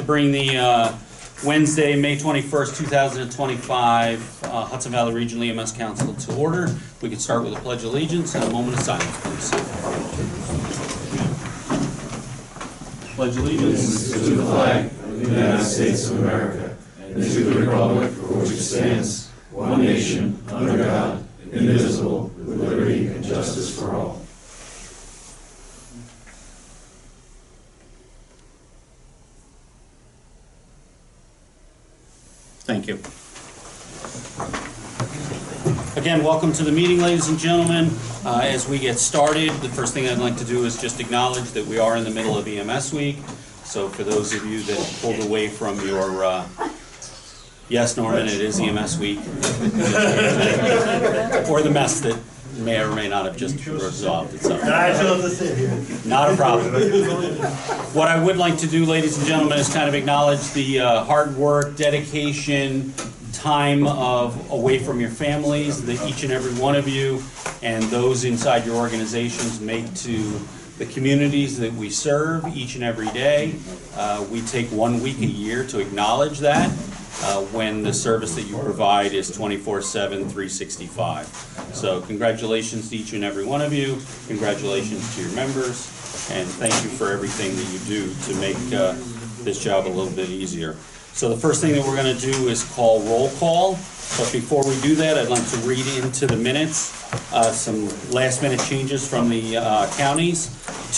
bring the Wednesday, May 21st, 2025 Hudson Valley Regional EMS Council to order. We can start with a pledge of allegiance and a moment of silence, please. Pledge allegiance to the flag of the United States of America and to the republic for which it stands, one nation, under God, indivisible, with liberty and justice for all. Thank you. Again, welcome to the meeting, ladies and gentlemen. As we get started, the first thing I'd like to do is just acknowledge that we are in the middle of EMS week. So for those of you that pulled away from your, yes, Norman, it is EMS week, or the mess that may or may not have just resolved itself. Not a problem. What I would like to do, ladies and gentlemen, is kind of acknowledge the hard work, dedication, time of away from your families that each and every one of you and those inside your organizations make to the communities that we serve each and every day. We take 1 week a year to acknowledge that when the service that you provide is 24/7, 365. So congratulations to each and every one of you. Congratulations to your members. And thank you for everything that you do to make this job a little bit easier. So the first thing that we're going to do is call roll call. But before we do that, I'd like to read into the minutes some last minute changes from the counties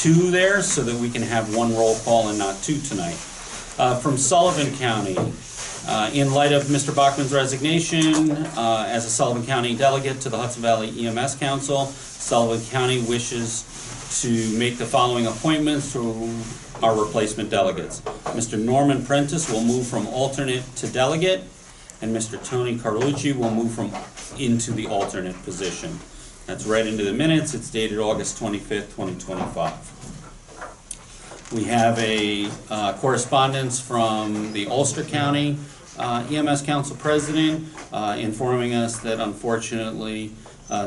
to there so that we can have one roll call and not two tonight. From Sullivan County, in light of Mr. Bachman's resignation as a Sullivan County delegate to the Hudson Valley EMS Council, Sullivan County wishes to make the following appointments to our replacement delegates. Mr. Norman Prentice will move from alternate to delegate, and Mr. Tony Carlucci will move into the alternate position. That's right into the minutes. It's dated August 25th, 2025. We have a correspondence from the Ulster County EMS Council President informing us that unfortunately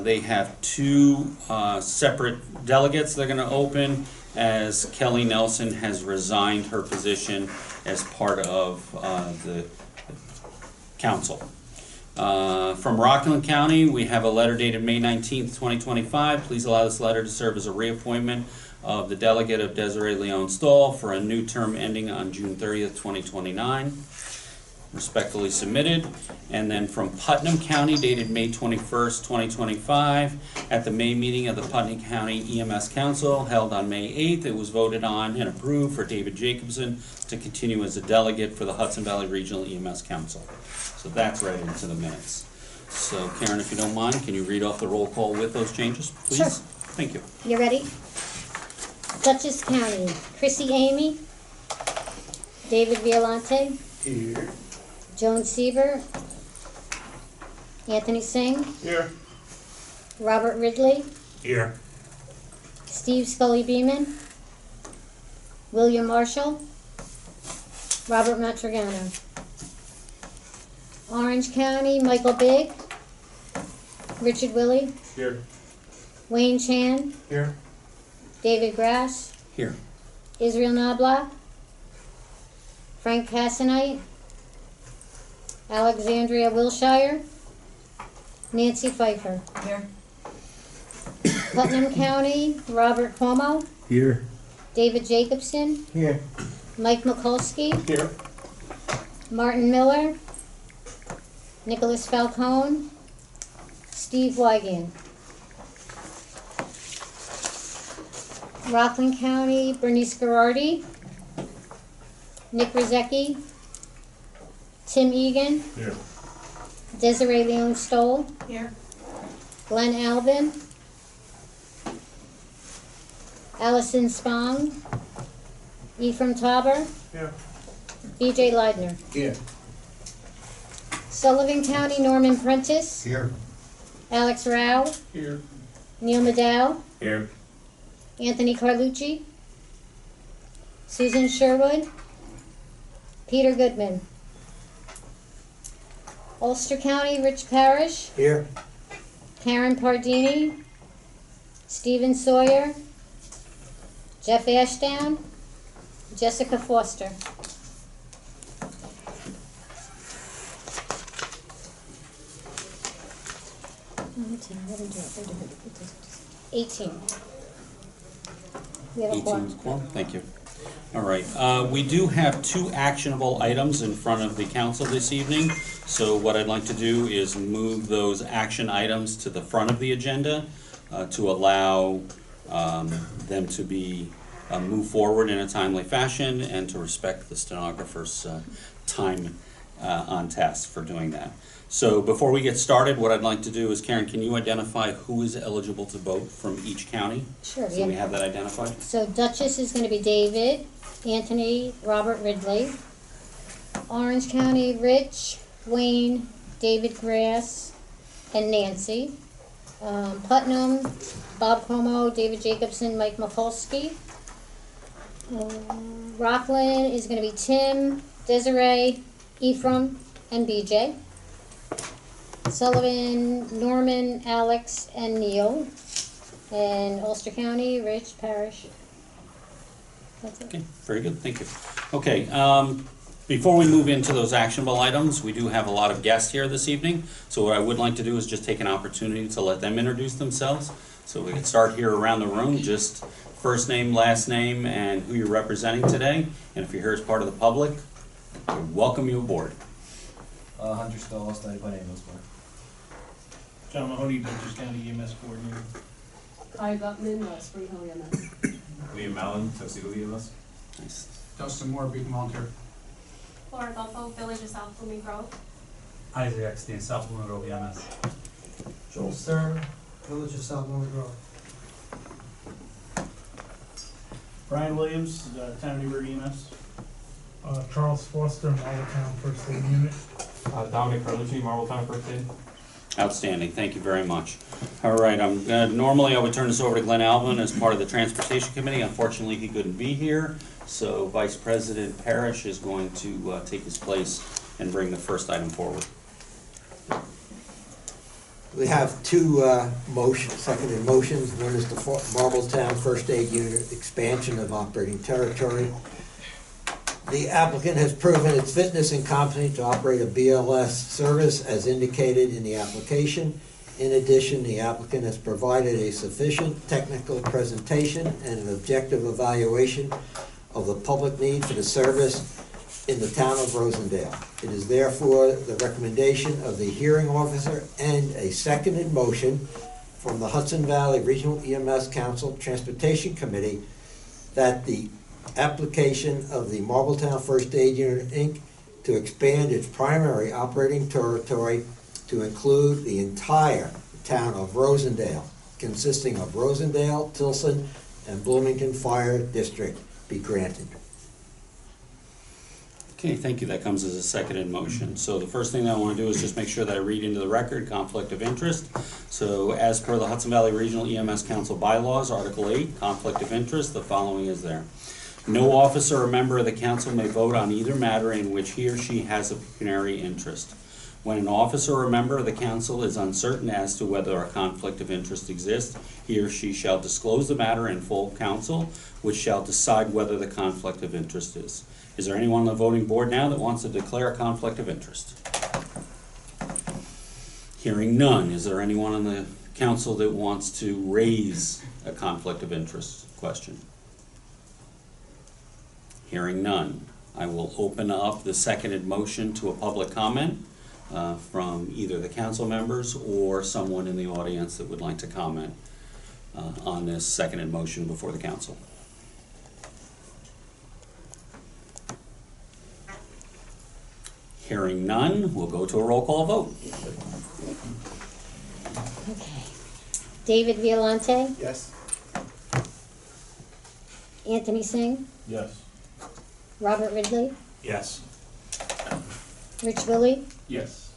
they have two separate delegates they're going to open, as Kelly Nelson has resigned her position as part of the council. From Rockland County, we have a letter dated May 19th, 2025. Please allow this letter to serve as a reappointment of the delegate of Desiree Leon Stoll for a new term ending on June 30th, 2029. Respectfully submitted. And then from Putnam County, dated May 21st, 2025, at the May meeting of the Putnam County EMS Council held on May 8th, it was voted on and approved for David Jacobson to continue as a delegate for the Hudson Valley Regional EMS Council. So that's right into the minutes. So Karen, if you don't mind, can you read off the roll call with those changes, please? Sure. Thank you. You ready? Dutchess County, Chrissy Amy, David Violante, Here. Joan Sieber, Anthony Singh, Here. Robert Ridley, Here. Steve Scully Beeman, William Marshall, Robert Matrigano. Orange County, Michael Bigg, Richard Willey, Here. Wayne Chan, Here. David Grass, Here. Israel Knobloch, Frank Cassanite, Alexandria Wilshire, Nancy Pfeiffer. Here. Putnam County, Robert Cuomo, Here. David Jacobson, Here. Mike Mikulski, Here. Martin Miller, Nicholas Falcone, Steve Wygand. Rockland County, Bernice Garardi, Nick Rizecki, Tim Egan, Here. Desiree Leon Stoll, Here. Glenn Albin, Allison Spong, Ephraim Tauber, Here. BJ Leidner. Here. Sullivan County, Norman Prentice, Here. Alex Rao, Here. Neil Madow, Here. Anthony Carlucci, Susan Sherwood, Peter Goodman. Ulster County, Rich Parrish, Here. Karen Pardini, Stephen Sawyer, Jeff Ashdown, Jessica Foster. 19, 18. We have a 18 quorum. is quorum. Thank you. All right, we do have 2 actionable items in front of the council this evening. So what I'd like to do is move those action items to the front of the agenda to allow them to be move forward in a timely fashion and to respect the stenographer's time on task for doing that. So before we get started, what I'd like to do is, Karen, can you identify who is eligible to vote from each county? Sure, So we yeah. have that identified? So Dutchess is gonna be David, Anthony, Robert Ridley. Orange County, Rich, Wayne, David Grass, and Nancy. Putnam, Bob Como, David Jacobson, Mike Mikulski. Rockland is gonna be Tim, Desiree, Ephraim, and BJ. Sullivan, Norman, Alex, and Neil. And Ulster County, Rich, Parrish. That's it. Okay, very good, thank you. Okay, before we move into those actionable items, we do have a lot of guests here this evening. So what I would like to do is just take an opportunity to let them introduce themselves. So we can start here around the room, just first name, last name, and who you're representing today. And if you're here as part of the public, we welcome you aboard. Hunter Stoll, studied by name, John Mahoney, Dutchess County EMS Coordinator. Kai Gutman, Spring Hill EMS. William Allen, Tuxedo EMS. Nice. Dustin Moore, Beacon Volunteer. Laura Buffalo, Village of South Blooming Grove. Isaac Eckstein, South Blooming Grove EMS. Joel Stern, Village of South Blooming Grove. Brian Williams, Town of Newburgh EMS. Charles Foster, Marltown First Aid Unit. Dominic Carlucci, Marbletown First Aid. Outstanding, thank you very much. All right, normally I would turn this over to Glenn Alvin as part of the Transportation Committee. Unfortunately, he couldn't be here, so Vice President Parrish is going to take his place and bring the first item forward. We have 2 seconded motions. One is the Marbletown First Aid Unit expansion of operating territory. The applicant has proven its fitness and competency to operate a BLS service as indicated in the application. In addition, the applicant has provided a sufficient technical presentation and an objective evaluation of the public need for the service in the town of Rosendale. It is therefore the recommendation of the hearing officer and a seconded motion from the Hudson Valley Regional EMS Council Transportation Committee that the application of the Marbletown First Aid Unit, Inc. to expand its primary operating territory to include the entire town of Rosendale, consisting of Rosendale, Tilson, and Bloomington Fire District, be granted. Okay, thank you. That comes as a seconded motion. So the first thing that I want to do is just make sure that I read into the record conflict of interest. So as per the Hudson Valley Regional EMS Council bylaws, Article 8, conflict of interest, the following is there. No officer or member of the council may vote on either matter in which he or she has a pecuniary interest. When an officer or member of the council is uncertain as to whether a conflict of interest exists, he or she shall disclose the matter in full council, which shall decide whether the conflict of interest is. Is there anyone on the voting board now that wants to declare a conflict of interest? Hearing none, is there anyone on the council that wants to raise a conflict of interest question? Hearing none, I will open up the seconded motion to a public comment from either the council members or someone in the audience that would like to comment on this seconded motion before the council. Hearing none, we'll go to a roll call vote. Okay. David Violante, Yes. Anthony Singh, Yes. Robert Ridley, Yes. Rich Willie, Yes.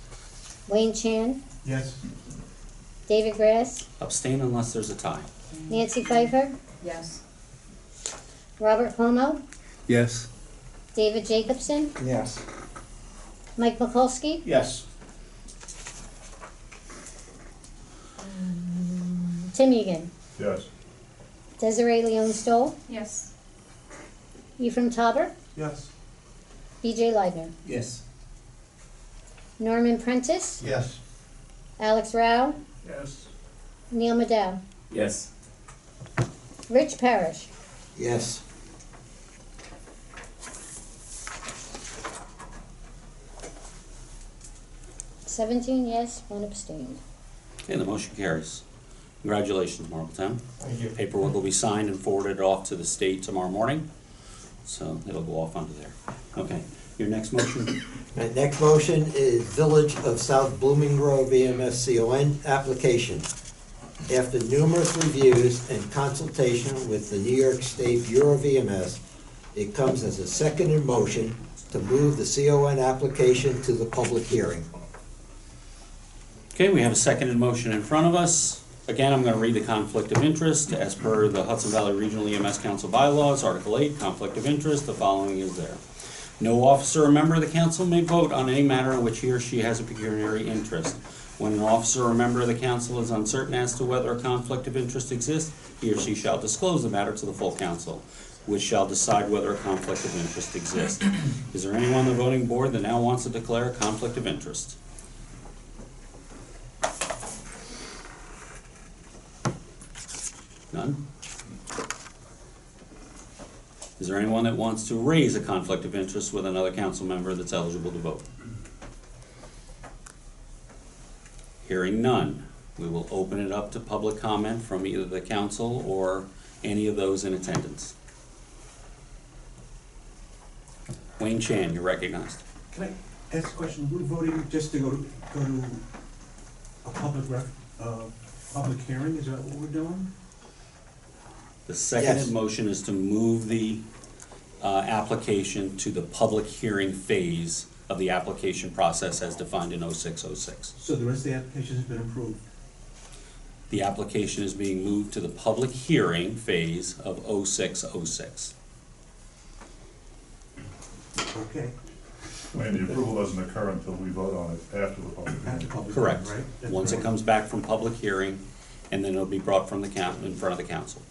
Wayne Chan, Yes. David Grass, Abstain unless there's a tie. Nancy Pfeiffer, Yes. Robert Como, Yes. David Jacobson, Yes. Mike Mikulski, Yes. Tim Egan, Yes. Desiree Leon Stoll, Yes. Ephraim Tauber, Yes. BJ Leibner, Yes. Norman Prentice, Yes. Alex Rao, Yes. Neil Maddow, Yes. Rich Parrish, Yes. Seventeen yes, one abstained. Okay, the motion carries. Congratulations, Marbletown. Thank you. Paperwork will be signed and forwarded off to the state tomorrow morning, so it'll go off onto there. Okay, your next motion? My next motion is Village of South Blooming Grove EMS CON application. After numerous reviews and consultation with the New York State Bureau of EMS, it comes as a seconded motion to move the CON application to the public hearing. Okay, we have a seconded motion in front of us. Again, I'm gonna read the conflict of interest. As per the Hudson Valley Regional EMS Council bylaws, Article 8, conflict of interest, the following is there. No officer or member of the council may vote on any matter in which he or she has a pecuniary interest. When an officer or member of the council is uncertain as to whether a conflict of interest exists, he or she shall disclose the matter to the full council, which shall decide whether a conflict of interest exists. Is there anyone on the voting board that now wants to declare a conflict of interest? None? Is there anyone that wants to raise a conflict of interest with another council member that's eligible to vote? Hearing none, we will open it up to public comment from either the council or any of those in attendance. Wayne Chan, you're recognized. Can I ask a question? We're voting just to go to a public hearing, is that what we're doing? The seconded Yes. motion is to move the application to the public hearing phase of the application process as defined in 0606. So the rest of the application has been approved? The application is being moved to the public hearing phase of 0606. Okay. And the approval doesn't occur until we vote on it after the public At the hearing. public Correct. hearing, right? That's Once it right. comes back from public hearing, and then it'll be brought from the in front of the council.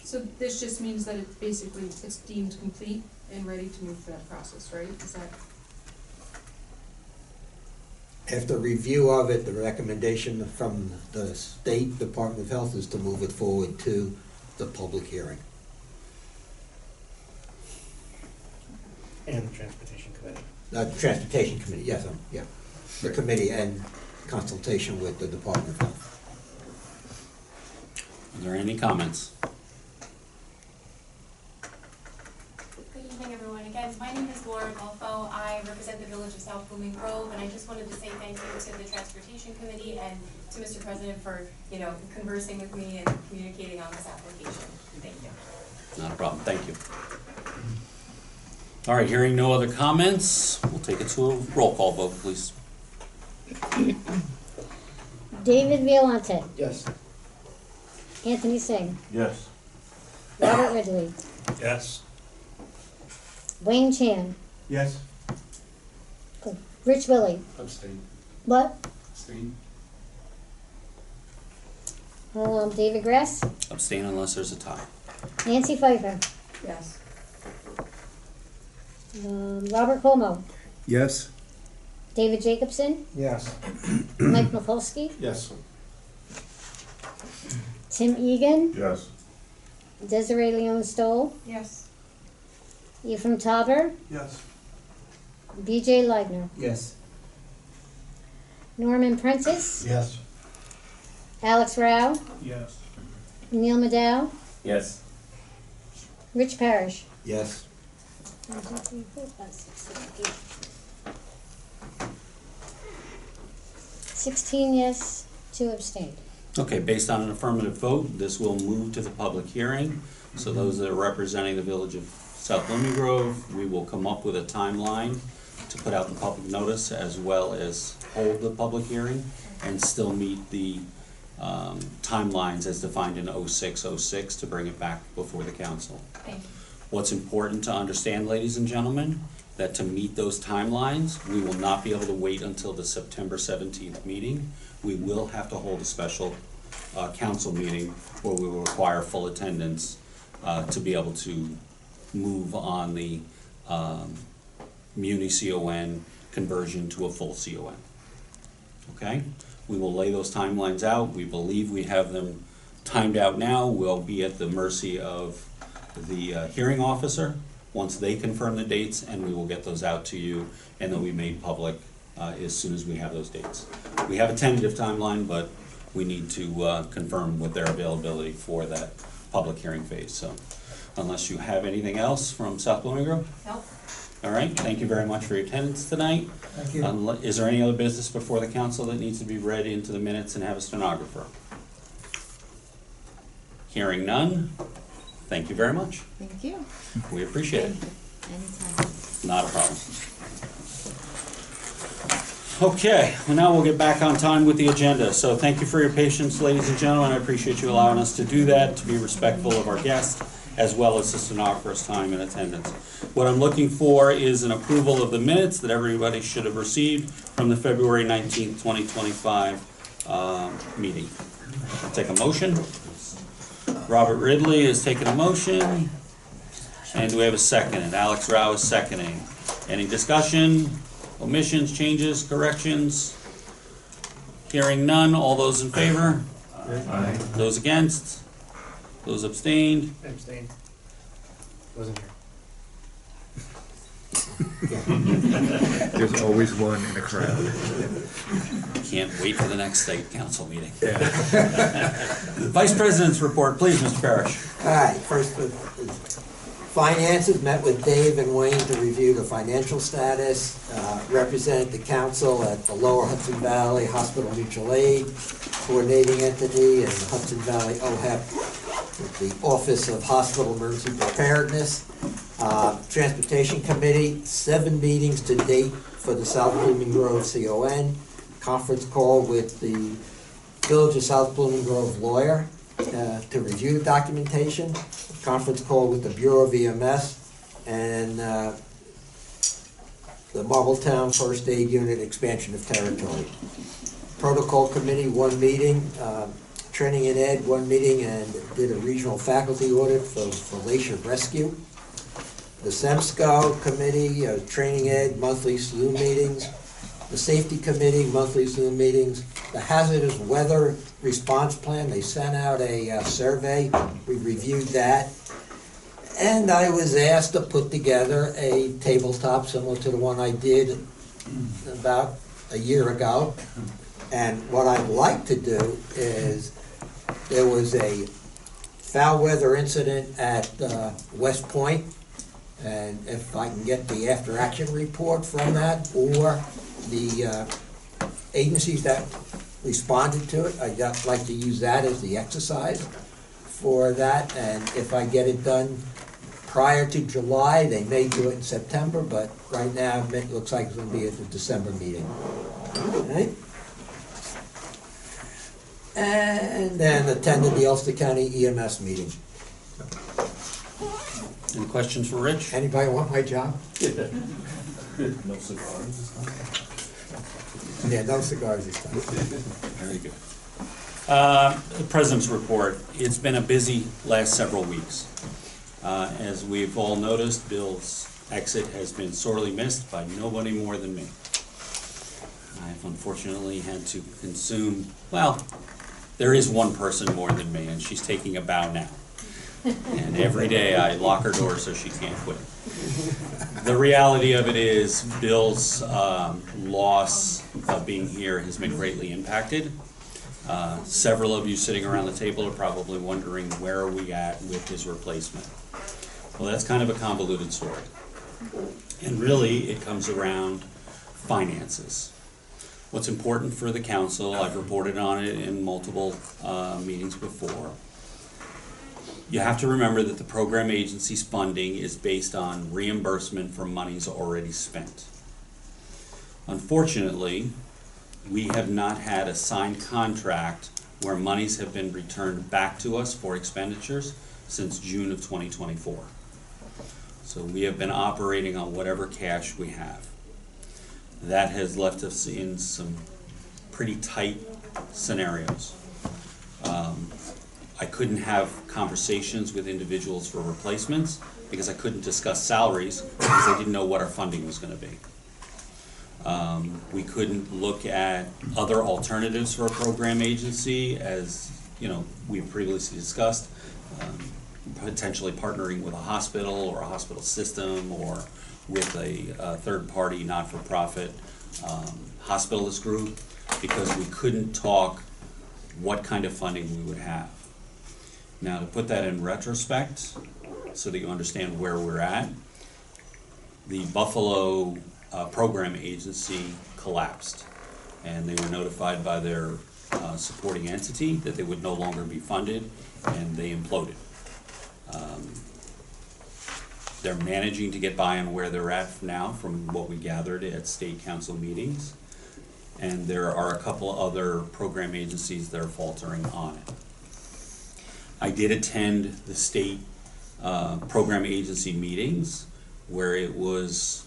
So this just means that it's basically, it's deemed complete and ready to move to that process, right? Is that, After review of it, the recommendation from the State Department of Health is to move it forward to the public hearing. And the Transportation Committee. Transportation Committee, yes, yeah. The committee and consultation with the Department of Health. Are there any comments? Good evening, everyone. Again, my name is Laura Golfo. I represent the Village of South Blooming Grove, and I just wanted to say thank you to the Transportation Committee and to Mr. President for, conversing with me and communicating on this application. Thank you. Not a problem, thank you. All right, hearing no other comments, we'll take it to a roll call vote, please. David Violante, Yes. Anthony Singh, Yes. Robert Ridley, Yes. Wayne Chan, Yes? Rich Willie. Abstain. What? Abstain. David Grass, Abstain unless there's a tie. Nancy Pfeiffer, yes. Robert Como, Yes. David Jacobson, Yes. Mike Mapolsky, Yes. Tim Egan, Yes. Desiree Leon Stoll, Yes. Ephraim Tauber, Yes. BJ Leidner, Yes. Norman Prentice, Yes. Alex Rao, Yes. Neil Maddow, Yes. Rich Parrish. Yes. 1, 2, 3, 4, 5, 6, 7, 8. 16 yes, 2 abstained. Okay, based on an affirmative vote, this will move to the public hearing. So those that are representing the Village of South Blooming Grove, we will come up with a timeline to put out the public notice as well as hold the public hearing and still meet the timelines as defined in 0606 to bring it back before the council. Thank you. What's important to understand, ladies and gentlemen, that to meet those timelines, we will not be able to wait until the September 17th meeting. We will have to hold a special council meeting where we will require full attendance to be able to move on the Muni CON conversion to a full CON. Okay? We will lay those timelines out. We believe we have them timed out now. We'll be at the mercy of the hearing officer once they confirm the dates, and we will get those out to you, and they'll be made public as soon as we have those dates. We have a tentative timeline, but we need to confirm with their availability for that public hearing phase. So unless you have anything else from South Blooming Grove? Nope. All right, thank you very much for your attendance tonight. Thank you. Is there any other business before the council that needs to be read into the minutes and have a stenographer? Hearing none, thank you very much. Thank you. We appreciate it. Anytime. Not a problem. Okay, well now we'll get back on time with the agenda. So thank you for your patience, ladies and gentlemen. I appreciate you allowing us to do that, to be respectful of our guests, as well as the stenographer's time and attendance. What I'm looking for is an approval of the minutes that everybody should have received from the February 19th, 2025 meeting. I'll take a motion. Robert Ridley has taken a motion. And do we have a second? And Alex Rao is seconding. Any discussion, omissions, changes, corrections? Hearing none. All those in favor? Aye. Those against? Those abstained? Abstain. Wasn't here. There's always one in a crowd. Can't wait for the next state council meeting. Vice President's report, please, Mr. Parrish. All right, first, finances, met with Dave and Wayne to review the financial status, represented the council at the Lower Hudson Valley Hospital Mutual Aid coordinating entity and Hudson Valley OHEP with the Office of Hospital Emergency Preparedness. Transportation Committee, 7 meetings to date for the South Blooming Grove CON. Conference call with the Village of South Blooming Grove lawyer to review the documentation. Conference call with the Bureau of EMS and the Marbletown First Aid Unit expansion of territory. Protocol Committee, 1 meeting. Training and Ed, 1 meeting, and did a regional faculty audit for Rescue. The Remsco Committee, Training Ed, monthly Zoom meetings. The Safety Committee, monthly Zoom meetings. The Hazardous Weather Response Plan, they sent out a survey. We reviewed that. And I was asked to put together a tabletop similar to the one I did about a year ago. And what I'd like to do is, there was a foul weather incident at West Point, and if I can get the after-action report from that, or the agencies that responded to it, I'd like to use that as the exercise for that, and if I get it done prior to July, they may do it in September, but right now, it looks like it's gonna be at the December meeting. All right? And then attended the Ulster County EMS meeting. Any questions for Rich? Anybody want my job? No cigars this time? Yeah, no cigars this time. Very good. The President's report. It's been a busy last several weeks. As we've all noticed, Bill's exit has been sorely missed by nobody more than me. I've unfortunately had to consume, well, there is one person more than me, and she's taking a bow now. And every day I lock her door so she can't quit. The reality of it is Bill's loss of being here has been greatly impacted. Several of you sitting around the table are probably wondering where are we at with his replacement. Well, that's kind of a convoluted story. And really, it comes around finances. What's important for the council, I've reported on it in multiple meetings before. You have to remember that the program agency's funding is based on reimbursement for monies already spent. Unfortunately, we have not had a signed contract where monies have been returned back to us for expenditures since June of 2024. So we have been operating on whatever cash we have. That has left us in some pretty tight scenarios. I couldn't have conversations with individuals for replacements because I couldn't discuss salaries because I didn't know what our funding was going to be. We couldn't look at other alternatives for a program agency, as you know, we've previously discussed, potentially partnering with a hospital or a hospital system or with a third-party not-for-profit hospitalist group, because we couldn't talk what kind of funding we would have. Now, to put that in retrospect, so that you understand where we're at, the Buffalo program agency collapsed, and they were notified by their supporting entity that they would no longer be funded, and they imploded. They're managing to get by on where they're at now from what we gathered at state council meetings, and there are a couple other program agencies that are faltering on it. I did attend the state program agency meetings where it was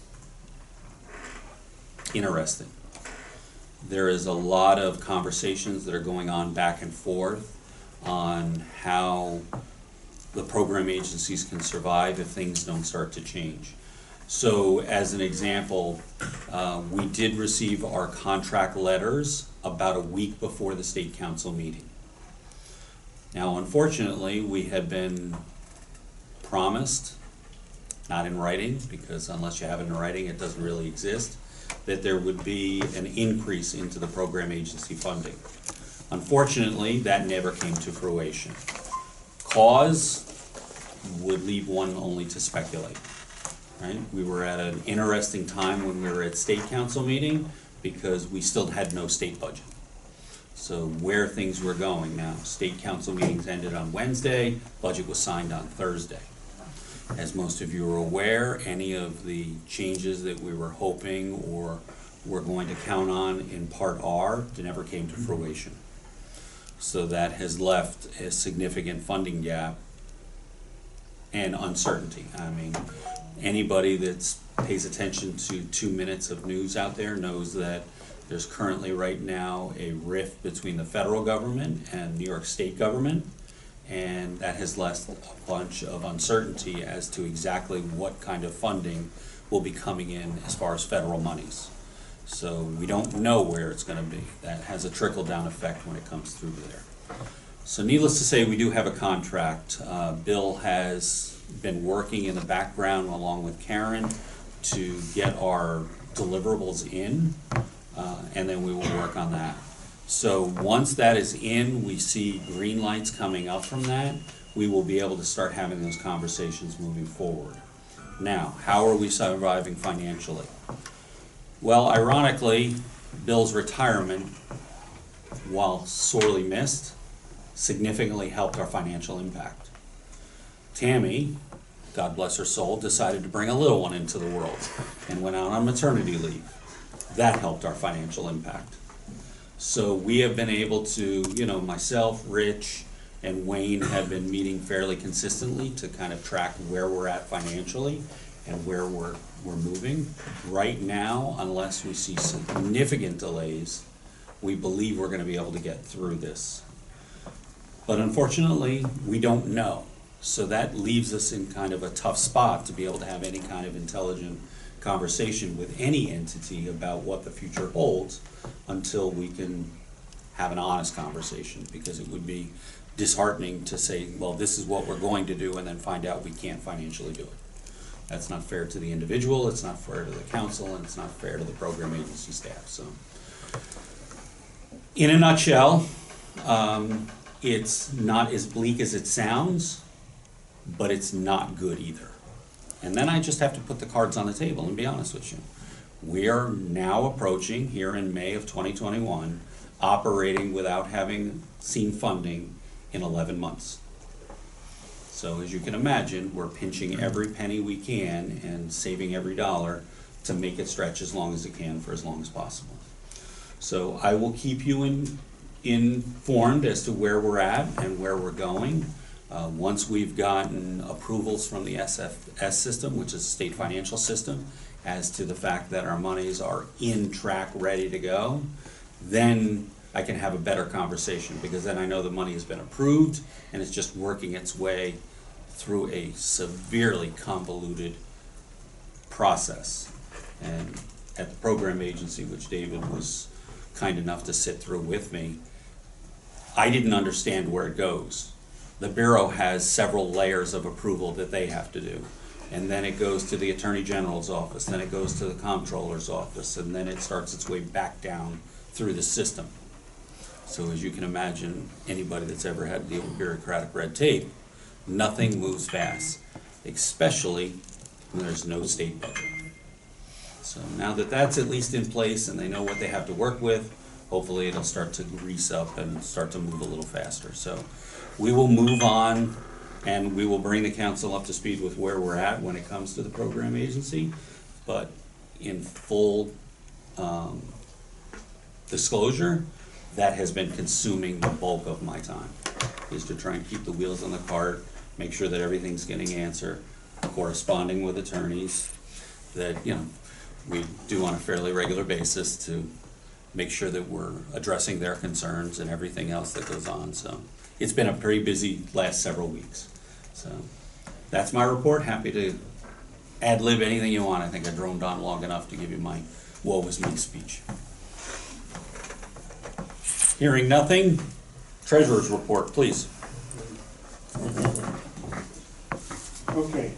interesting. There is a lot of conversations that are going on back and forth on how the program agencies can survive if things don't start to change. So as an example, we did receive our contract letters about a week before the state council meeting. Now, unfortunately, we had been promised, not in writing, because unless you have it in writing, it doesn't really exist, that there would be an increase into the program agency funding. Unfortunately, that never came to fruition. Cause would leave one only to speculate, right? We were at an interesting time when we were at state council meeting because we still had no state budget. So where things were going now, state council meetings ended on Wednesday, budget was signed on Thursday. As most of you are aware, any of the changes that we were hoping or were going to count on in Part R never came to fruition. So that has left a significant funding gap and uncertainty. I mean, anybody that pays attention to 2 minutes of news out there knows that there's currently right now a rift between the federal government and New York State government, and that has left a bunch of uncertainty as to exactly what kind of funding will be coming in as far as federal monies. So we don't know where it's going to be. That has a trickle-down effect when it comes through there. So needless to say, we do have a contract. Bill has been working in the background along with Karen to get our deliverables in, and then we will work on that. So once that is in, we see green lights coming up from that, we will be able to start having those conversations moving forward. Now, how are we surviving financially? Well, ironically, Bill's retirement, while sorely missed, significantly helped our financial impact. Tammy, God bless her soul, decided to bring a little one into the world and went out on maternity leave. That helped our financial impact. So we have been able to, you know, myself, Rich, and Wayne have been meeting fairly consistently to kind of track where we're at financially and where we're moving. Right now, unless we see significant delays, we believe we're going to be able to get through this. But unfortunately, we don't know. So that leaves us in kind of a tough spot to be able to have any kind of intelligent conversation with any entity about what the future holds until we can have an honest conversation, because it would be disheartening to say, well, this is what we're going to do, and then find out we can't financially do it. That's not fair to the individual, it's not fair to the council, and it's not fair to the program agency staff. So, in a nutshell, it's not as bleak as it sounds, but it's not good either. And then I just have to put the cards on the table and be honest with you. We are now approaching, here in May of 2021, operating without having seen funding in 11 months. So as you can imagine, we're pinching every penny we can and saving every dollar to make it stretch as long as it can for as long as possible. So I will keep you informed as to where we're at and where we're going. Once we've gotten approvals from the SFS system, which is a state financial system, as to the fact that our monies are in track, ready to go, then I can have a better conversation, because then I know the money has been approved and it's just working its way through a severely convoluted process. And at the program agency, which David was kind enough to sit through with me, I didn't understand where it goes. The Bureau has several layers of approval that they have to do. And then it goes to the Attorney General's office, then it goes to the Comptroller's office, and then it starts its way back down through the system. So as you can imagine, anybody that's ever had to deal with bureaucratic red tape, nothing moves fast, especially when there's no state budget. So now that that's at least in place and they know what they have to work with, hopefully it'll start to grease up and start to move a little faster. So we will move on and we will bring the council up to speed with where we're at when it comes to the program agency. But in full disclosure, that has been consuming the bulk of my time, is to try and keep the wheels on the cart, make sure that everything's getting answered, corresponding with attorneys that, you know, we do on a fairly regular basis to make sure that we're addressing their concerns and everything else that goes on. So it's been a pretty busy last several weeks. So that's my report. Happy to ad-lib anything you want. I think I droned on long enough to give you my woe is me speech. Hearing nothing, treasurer's report, please. Okay.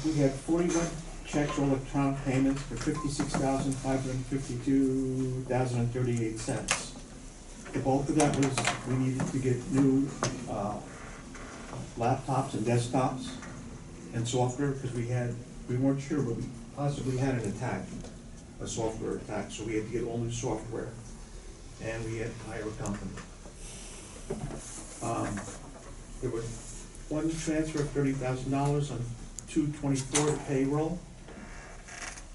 We have 41 checks or electronic payments for $56,552.38. The bulk of that was, we needed to get new laptops and desktops and software, because we weren't sure, but we possibly had an attack, a software attack, so we had to get all new software, and we had to hire a company. There was one transfer of $30,000 on 2/24 payroll.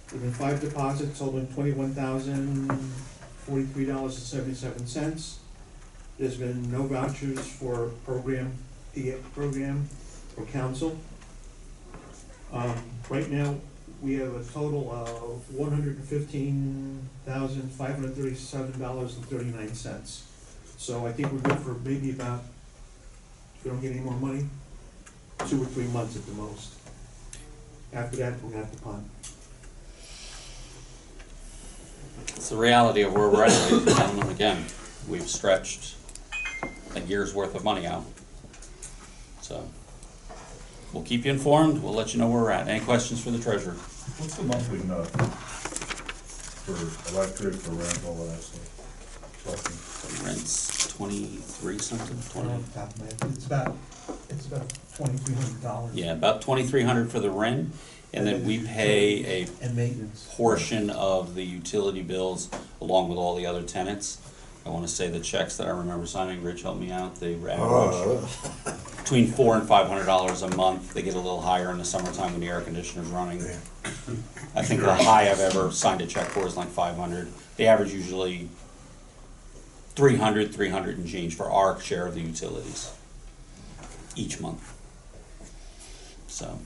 There have been 5 deposits totaling $21,043.77. There's been no vouchers for program or council. Right now, we have a total of $115,537.39. So I think we're good for maybe about, if we don't get any more money, 2 or 3 months at the most. After that, we're gonna have to punt. It's the reality of where we're at, ladies and gentlemen. Again, we've stretched a year's worth of money out. So we'll keep you informed. We'll let you know where we're at. Any questions for the treasurer? What's the monthly note for electric, for rent, all of that stuff? Rent's 23 something, 20? It's about $2,300. Yeah, about $2,300 for the rent, and then we pay a And maintenance. portion of the utility bills along with all the other tenants. I want to say the checks that I remember signing, Rich helped me out, they average between $400 and $500 a month. They get a little higher in the summertime when the air conditioner's running. I think the high I've ever signed a check for is like 500. The average usually 300 and change for our share of the utilities each month. So,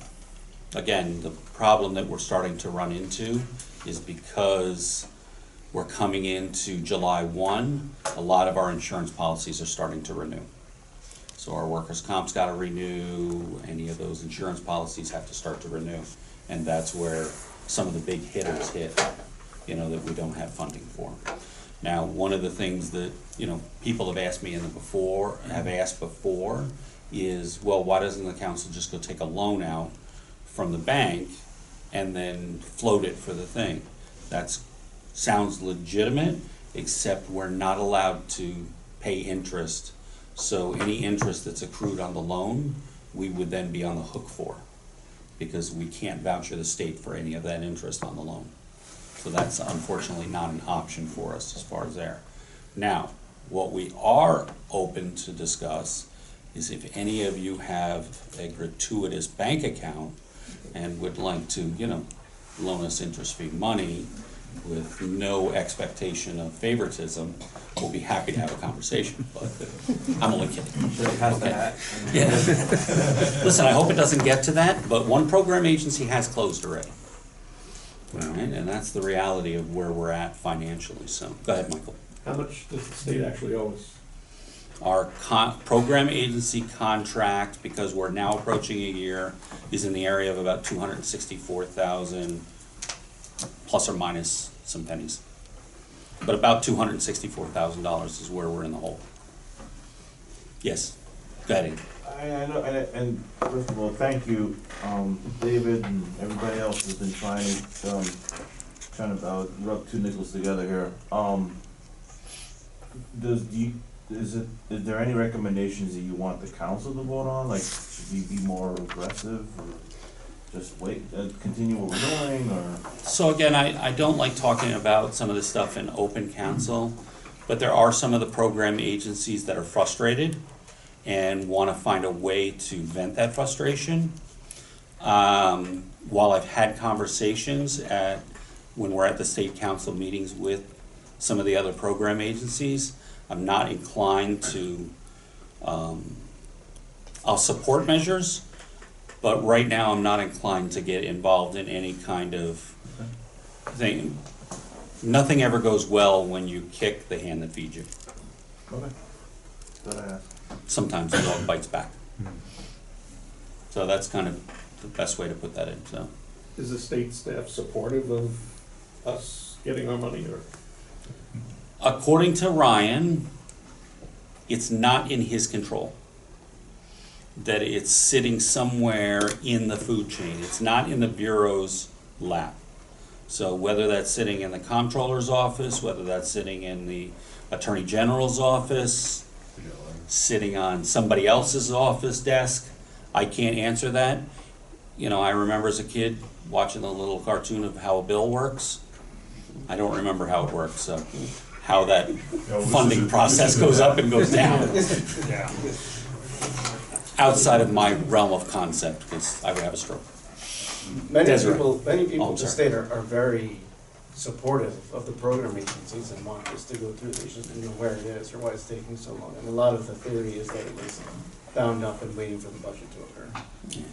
again, the problem that we're starting to run into is because we're coming into July 1, a lot of our insurance policies are starting to renew. So our workers' comp's got to renew, any of those insurance policies have to start to renew. And that's where some of the big hitters hit, you know, that we don't have funding for. Now, one of the things that, you know, people have asked me asked before is, well, why doesn't the council just go take a loan out from the bank and then float it for the thing? That sounds legitimate, except we're not allowed to pay interest. So any interest that's accrued on the loan, we would then be on the hook for, because we can't voucher the state for any of that interest on the loan. So that's unfortunately not an option for us as far as there. Now, what we are open to discuss is if any of you have a gratuitous bank account and would like to, you know, loan us interest-free money with no expectation of favoritism, we'll be happy to have a conversation, but I'm only kidding. Okay. Yeah. Listen, I hope it doesn't get to that, but one program agency has closed already. All right, and that's the reality of where we're at financially. So, go ahead, Michael. How much does the state actually owe us? Our program agency contract, because we're now approaching a year, is in the area of about $264,000. plus or minus some pennies. But about $264,000 is where we're in the hole. Yes, go ahead. I know, and first of all, thank you, David and everybody else has been trying to rub two nickels together here. Is there any recommendations that you want the council to vote on? Like, should we be more aggressive, or just wait, continue what we're doing, or? So again, I don't like talking about some of this stuff in open council, but there are some of the program agencies that are frustrated and want to find a way to vent that frustration. While I've had conversations when we're at the state council meetings with some of the other program agencies, I'm not inclined to, I'll support measures, but right now I'm not inclined to get involved in any kind of thing. Nothing ever goes well when you kick the hand that feeds you. Okay. Good ask. Sometimes the dog bites back. So that's kind of the best way to put that in, so. Is the state staff supportive of us getting our money, or? According to Ryan, it's not in his control. That it's sitting somewhere in the food chain. It's not in the Bureau's lap. So whether that's sitting in the comptroller's office, whether that's sitting in the Attorney General's office, sitting on somebody else's office desk, I can't answer that. You know, I remember as a kid watching the little cartoon of how a bill works. I don't remember how it works, so how that funding process goes up and goes down. Yeah. Outside of my realm of concept, because I would have a stroke. Many Desiree. people in the sorry. state are very supportive of the program agencies and want this to go through. They just don't know where it is or why it's taking so long. And a lot of the theory is that it was bound up and waiting for the budget to occur. Yeah.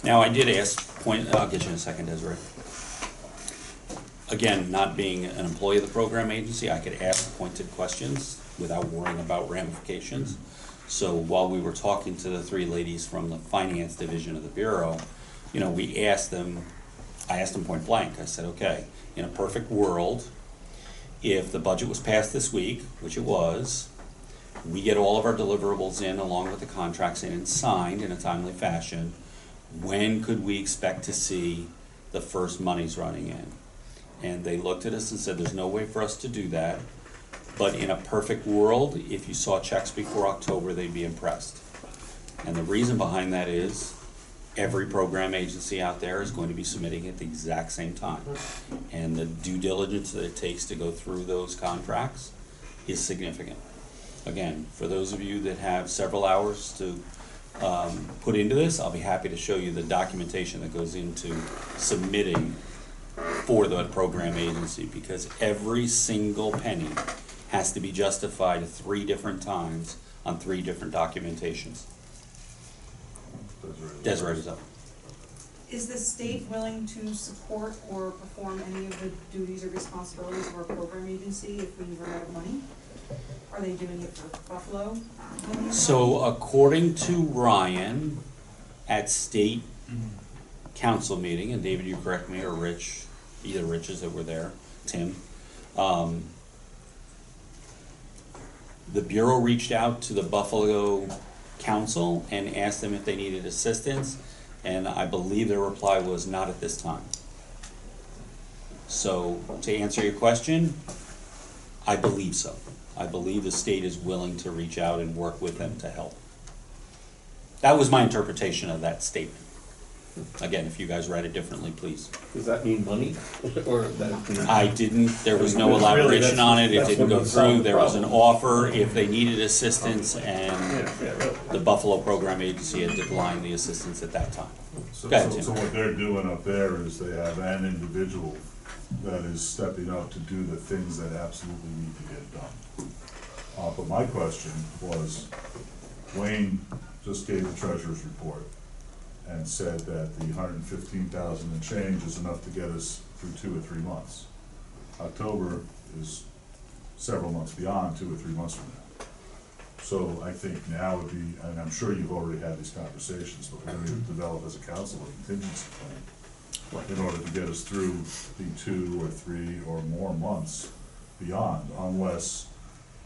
Now, I did ask, I'll get you in a second, Desiree. Again, not being an employee of the program agency, I could ask pointed questions without worrying about ramifications. So while we were talking to the three ladies from the finance division of the Bureau, you know, I asked them point blank, I said, okay, in a perfect world, if the budget was passed this week, which it was, we get all of our deliverables in along with the contracts in and signed in a timely fashion, when could we expect to see the first monies running in? And they looked at us and said, there's no way for us to do that, but in a perfect world, if you saw checks before October, they'd be impressed. And the reason behind that is, every program agency out there is going to be submitting at the exact same time. And the due diligence that it takes to go through those contracts is significant. Again, for those of you that have several hours to put into this, I'll be happy to show you the documentation that goes into submitting for the program agency, because every single penny has to be justified 3 different times on 3 different documentations. Desiree is up. Is the state willing to support or perform any of the duties or responsibilities of our program agency if we run out of money? Are they doing it for Buffalo? So according to Ryan, at state council meeting, and David, you correct me, or Rich, either Riches that were there, Tim, the Bureau reached out to the Buffalo Council and asked them if they needed assistance, and I believe their reply was not at this time. So to answer your question, I believe so. I believe the state is willing to reach out and work with them to help. That was my interpretation of that statement. Again, if you guys read it differently, please. Does that mean money? Or that? I didn't, there was no elaboration on it, it didn't go through, there was an offer if they needed assistance, and the Buffalo Program Agency had declined the assistance at that time. So Go ahead, Tim. what they're doing up there is they have an individual that is stepping up to do the things that absolutely need to get done. But my question was, Wayne just gave the treasurer's report and said that the 115,000 and change is enough to get us through 2 or 3 months. October is several months beyond 2 or 3 months from now. So I think now would be, and I'm sure you've already had these conversations, but we're going to develop as a council a contingency plan. in order to get us through the 2 or 3 or more months beyond, unless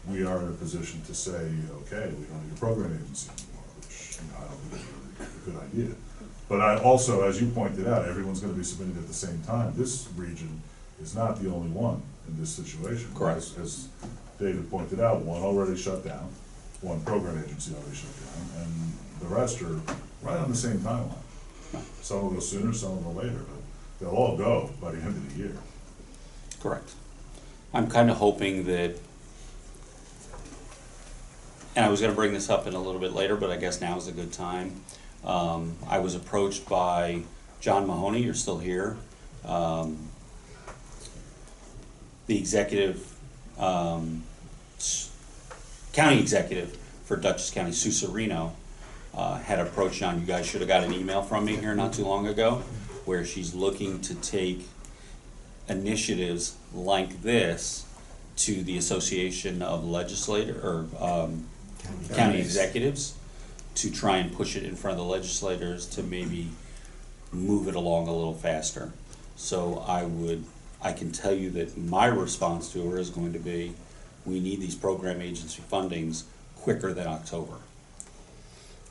we are in a position to say, okay, we don't need a program agency anymore, which, I don't think is really a good idea. But I also, as you pointed out, everyone's gonna be submitting at the same time. This region is not the only one in this situation. Correct. As David pointed out, one already shut down, one program agency already shut down, and the rest are right on the same timeline. Some will go sooner, some will go later, but they'll all go by the end of the year. Correct. I'm kind of hoping that, and I was gonna bring this up in a little bit later, but I guess now is a good time. I was approached by John Mahoney, you're still here, the executive, county executive for Dutchess County, Sue Serino, had approached John. You guys should have got an email from me here not too long ago, where she's looking to take initiatives like this to the Association of County Executives, to try and push it in front of the legislators to maybe move it along a little faster. So I can tell you that my response to her is going to be, we need these program agency fundings quicker than October.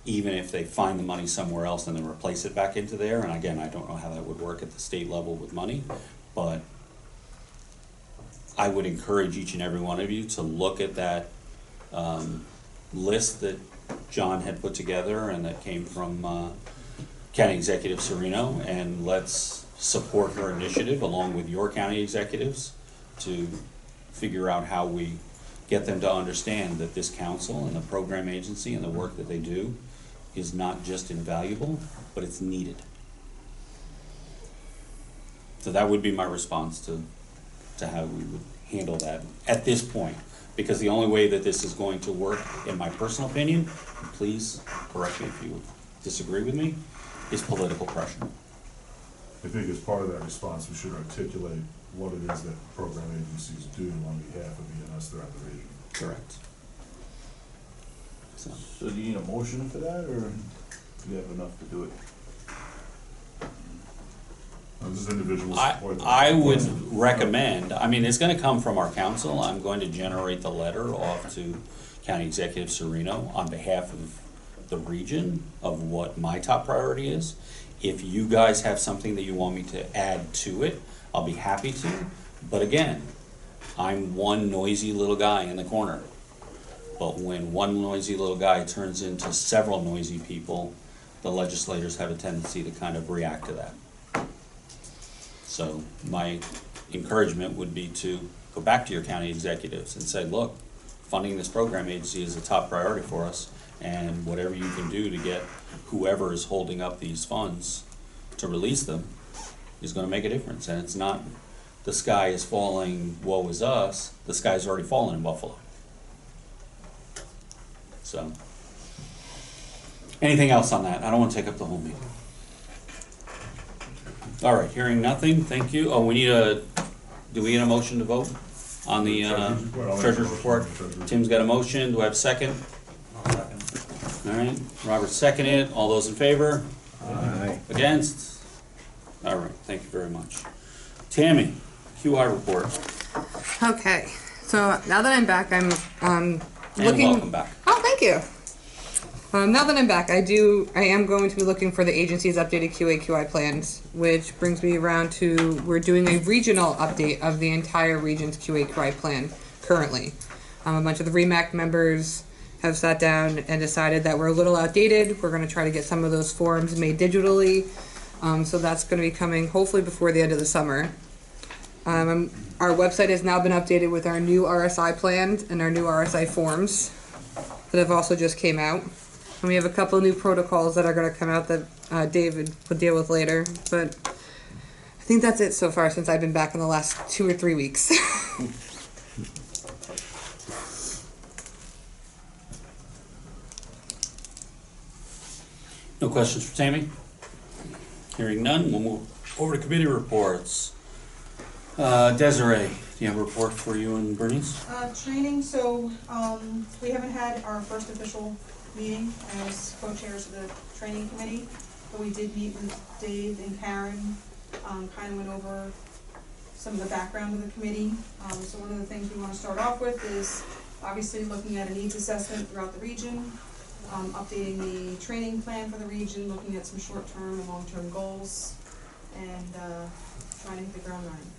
Even if they find the money somewhere else and then replace it back into there, and again, I don't know how that would work at the state level with money, but I would encourage each and every one of you to look at that list that John had put together and that came from County Executive Serino, and let's support her initiative along with your county executives to figure out how we get them to understand that this council and the program agency and the work that they do is not just invaluable, but it's needed. So that would be my response to how we would handle that at this point. Because the only way that this is going to work, in my personal opinion, please correct me if you disagree with me, is political pressure. I think as part of that response, we should articulate what it is that program agencies do on behalf of EMS throughout the region. Correct. So do you need a motion for that, or do you have enough to do it? This is individual I support. would recommend, I mean, it's gonna come from our council. I'm going to generate the letter off to County Executive Serino on behalf of the region of what my top priority is. If you guys have something that you want me to add to it, I'll be happy to. But again, I'm one noisy little guy in the corner. But when one noisy little guy turns into several noisy people, the legislators have a tendency to kind of react to that. So my encouragement would be to go back to your county executives and say, look, funding this program agency is a top priority for us, and whatever you can do to get whoever is holding up these funds to release them is gonna make a difference. And it's not the sky is falling, woe is us, the sky's already fallen in Buffalo. So, anything else on that? I don't wanna take up the whole meeting. All right, hearing nothing, thank you. Oh, do we need a motion to vote on the treasurer's report? Tim's got a motion, do I have a second? All right, Robert seconded, all those in favor? Aye. Against? All right, thank you very much. Tammy, QI report. Okay, so now that I'm back, I'm And looking. welcome back. Oh, thank you. Now that I'm back, I am going to be looking for the agency's updated QA/QI plans, which brings me around to we're doing a regional update of the entire region's QA/QI plan currently. A bunch of the REMAC members have sat down and decided that we're a little outdated. We're going to try to get some of those forms made digitally, so that's going to be coming hopefully before the end of the summer. Our website has now been updated with our new RSI plans and our new RSI forms that have also just came out. And we have a couple of new protocols that are going to come out that David will deal with later. But I think that's it so far since I've been back in the last 2 or 3 weeks. No questions for Tammy? Hearing none, we'll move over to committee reports. Desiree, do you have a report for you and Bernice? Training, so, we haven't had our first official meeting as co-chairs of the training committee, but we did meet with Dave and Karen kind of went over some of the background of the committee. So one of the things we want to start off with is obviously looking at a needs assessment throughout the region, updating the training plan for the region, looking at some short-term and long-term goals, and trying to hit the ground running.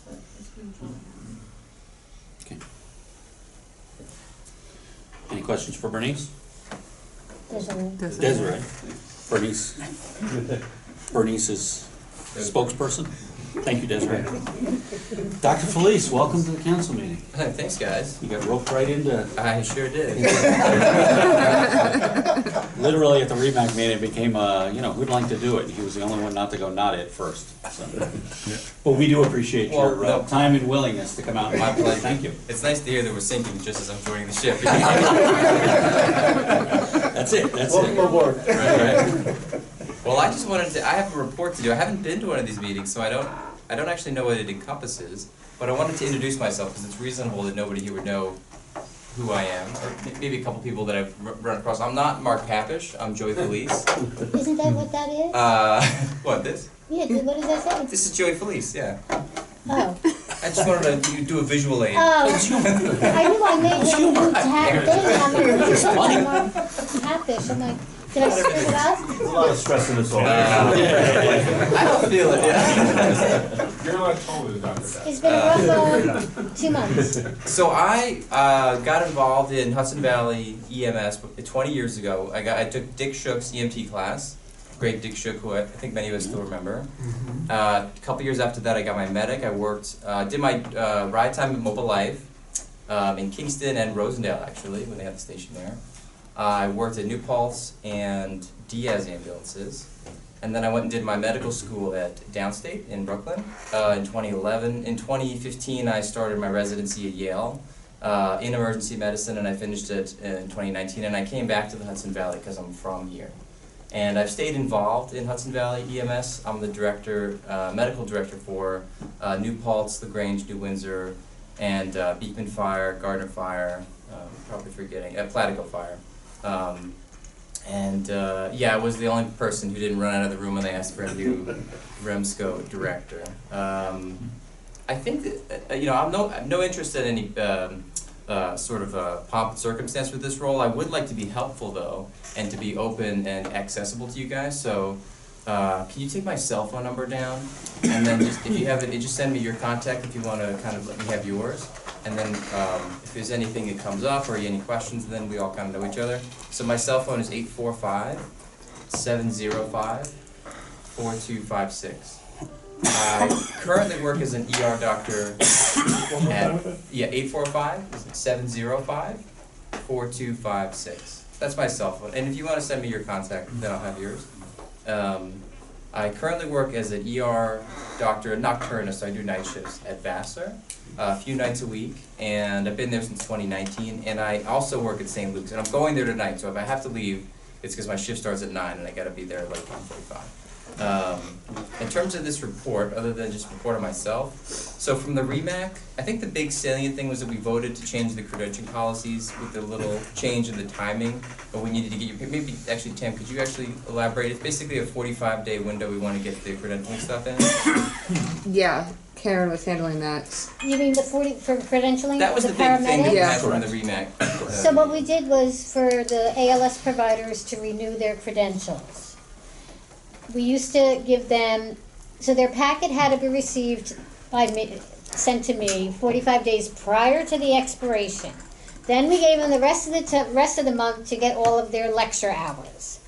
So that's pretty much all I have. Okay. Any questions for Bernice? Desiree. Bernice is spokesperson. Thank you, Desiree. Dr. Felice, welcome to the council meeting. Thanks, guys. You got roped right into. I sure did. Literally at the REMAC meeting, it became who'd like to do it? He was the only one not to go not it first. So. But we do appreciate your time and willingness to come out and play. Thank you. It's nice to hear that we're sinking just as I'm joining the ship. That's it. That's Welcome aboard. Right. Well, I just wanted to. I have a report to do. I haven't been to one of these meetings, so I don't actually know what it encompasses. But I wanted to introduce myself because it's reasonable that nobody here would know who I am, or maybe a couple people that I've run across. I'm not Mark Papish. I'm Joey Felice. Isn't that what that is? What, this? Yeah, what does that say? This is Joey Felice, yeah. Oh. I just wanted to do a visual aid. Oh, I knew I made a new tag thing. I'm like, It's funny. Papish. I'm like, did I screw it up? There's a lot of stress in this all. I don't feel it, yeah. You're like totally Dr. It's been a rough 2 months. So I got involved in Hudson Valley EMS 20 years ago. I took Dick Shook's EMT class. Great Dick Shook, who I think many of us still remember. A couple years after that, I got my medic. I worked, did my ride time at Mobile Life in Kingston and Rosendale, actually, when they had the station there. I worked at New Paltz and Diaz ambulances. And then I went and did my medical school at Downstate in Brooklyn in 2011. In 2015, I started my residency at Yale in emergency medicine, and I finished it in 2019. And I came back to the Hudson Valley because I'm from here. And I've stayed involved in Hudson Valley EMS. I'm the director, medical director for New Paltz, LaGrange, New Windsor, and Beekman Fire, Gardner Fire, probably forgetting, Platico Fire. Yeah, I was the only person who didn't run out of the room when they asked for a new Remsco director. I think that, I'm no interest in any sort of pomp and circumstance with this role. I would like to be helpful, though, and to be open and accessible to you guys. So can you take my cell phone number down? And then just, if you have it, just send me your contact if you want to kind of let me have yours. And then if there's anything that comes up or any questions, then we all kind of know each other. So my cell phone is 845-705-4256. I currently work as an ER doctor at 845-705-4256. That's my cell phone. And if you want to send me your contact, then I'll have yours. I currently work as an ER doctor, a nocturnist. I do night shifts at Vassar, a few nights a week, and I've been there since 2019. And I also work at St. Luke's, and I'm going there tonight. So if I have to leave, it's because my shift starts at 9, and I got to be there at like 1:45. In terms of this report, other than just report on myself, so from the REMAC, I think the big salient thing was that we voted to change the credentialing policies with a little change in the timing, but we needed to get your, maybe actually Tim, could you actually elaborate? It's basically a 45-day window we want to get the credentialing stuff in. Yeah, Karen was handling that. You mean the 40 for credentialing? That was for the big thing that we Yeah. had from the REMAC. So what we did was for the ALS providers to renew their credentials. We used to give them, so their packet had to be received by me, sent to me 45 days prior to the expiration. Then we gave them the rest of the month to get all of their lecture hours.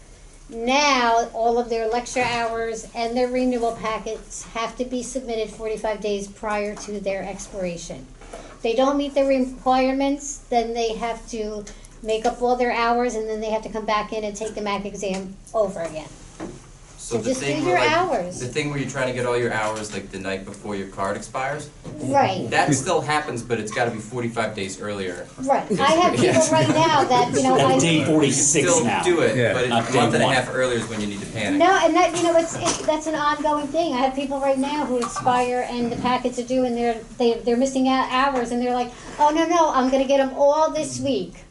Now, all of their lecture hours and their renewal packets have to be submitted 45 days prior to their expiration. If they don't meet the requirements, then they have to make up all their hours, and then they have to come back in and take the MAC exam over again. So So the just thing do where your like, hours. the thing where you're trying to get all your hours like the night before your card expires, Right. that still happens, but it's got to be 45 days earlier. Right. I have people right now that, you know, That's day 46 still now. do it, Yeah. but Not a day month and a one. half earlier is when you need to panic. No, and that, you know, that's an ongoing thing. I have people right now who expire and the packets are due and they're missing out hours and they're like, oh no, I'm gonna get them all this week.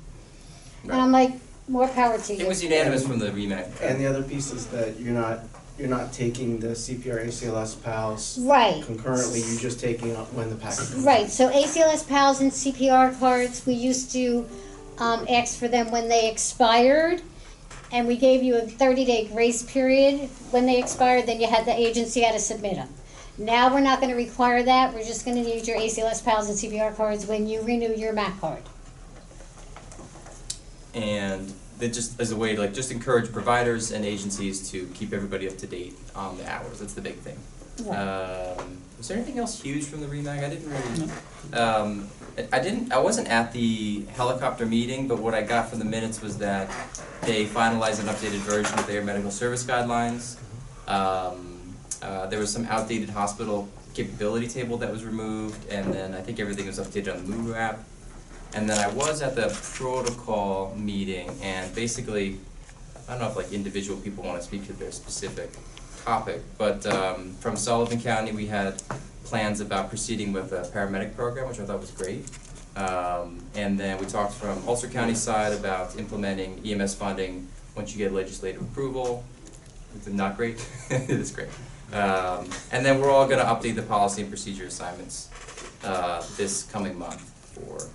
And I'm like, more power to you. It was unanimous from the REMAC. And the other piece is that you're not you're not taking the CPR, ACLS, PALS Right. concurrently, you're just taking it when the packet comes. Right, so ACLS PALS and CPR cards, we used to ask for them when they expired, and we gave you a 30-day grace period when they expired, then you had the agency had to submit them. Now we're not going to require that, we're just going to need your ACLS PALS and CPR cards when you renew your MAC card. And that just as a way to like just encourage providers and agencies to keep everybody up to date on the hours. That's the big thing. Was there anything else huge from the REMAG? I didn't really. I wasn't at the helicopter meeting, but what I got from the minutes was that they finalized an updated version of their medical service guidelines. There was some outdated hospital capability table that was removed, and then I think everything was updated on the Moo app. And then I was at the protocol meeting, and basically, I don't know if like individual people want to speak to their specific topic, but from Sullivan County we had plans about proceeding with a paramedic program, which I thought was great. And then we talked from Ulster County side about implementing EMS funding once you get legislative approval. It's not great. It's great. And then we're all going to update the policy and procedure assignments this coming month for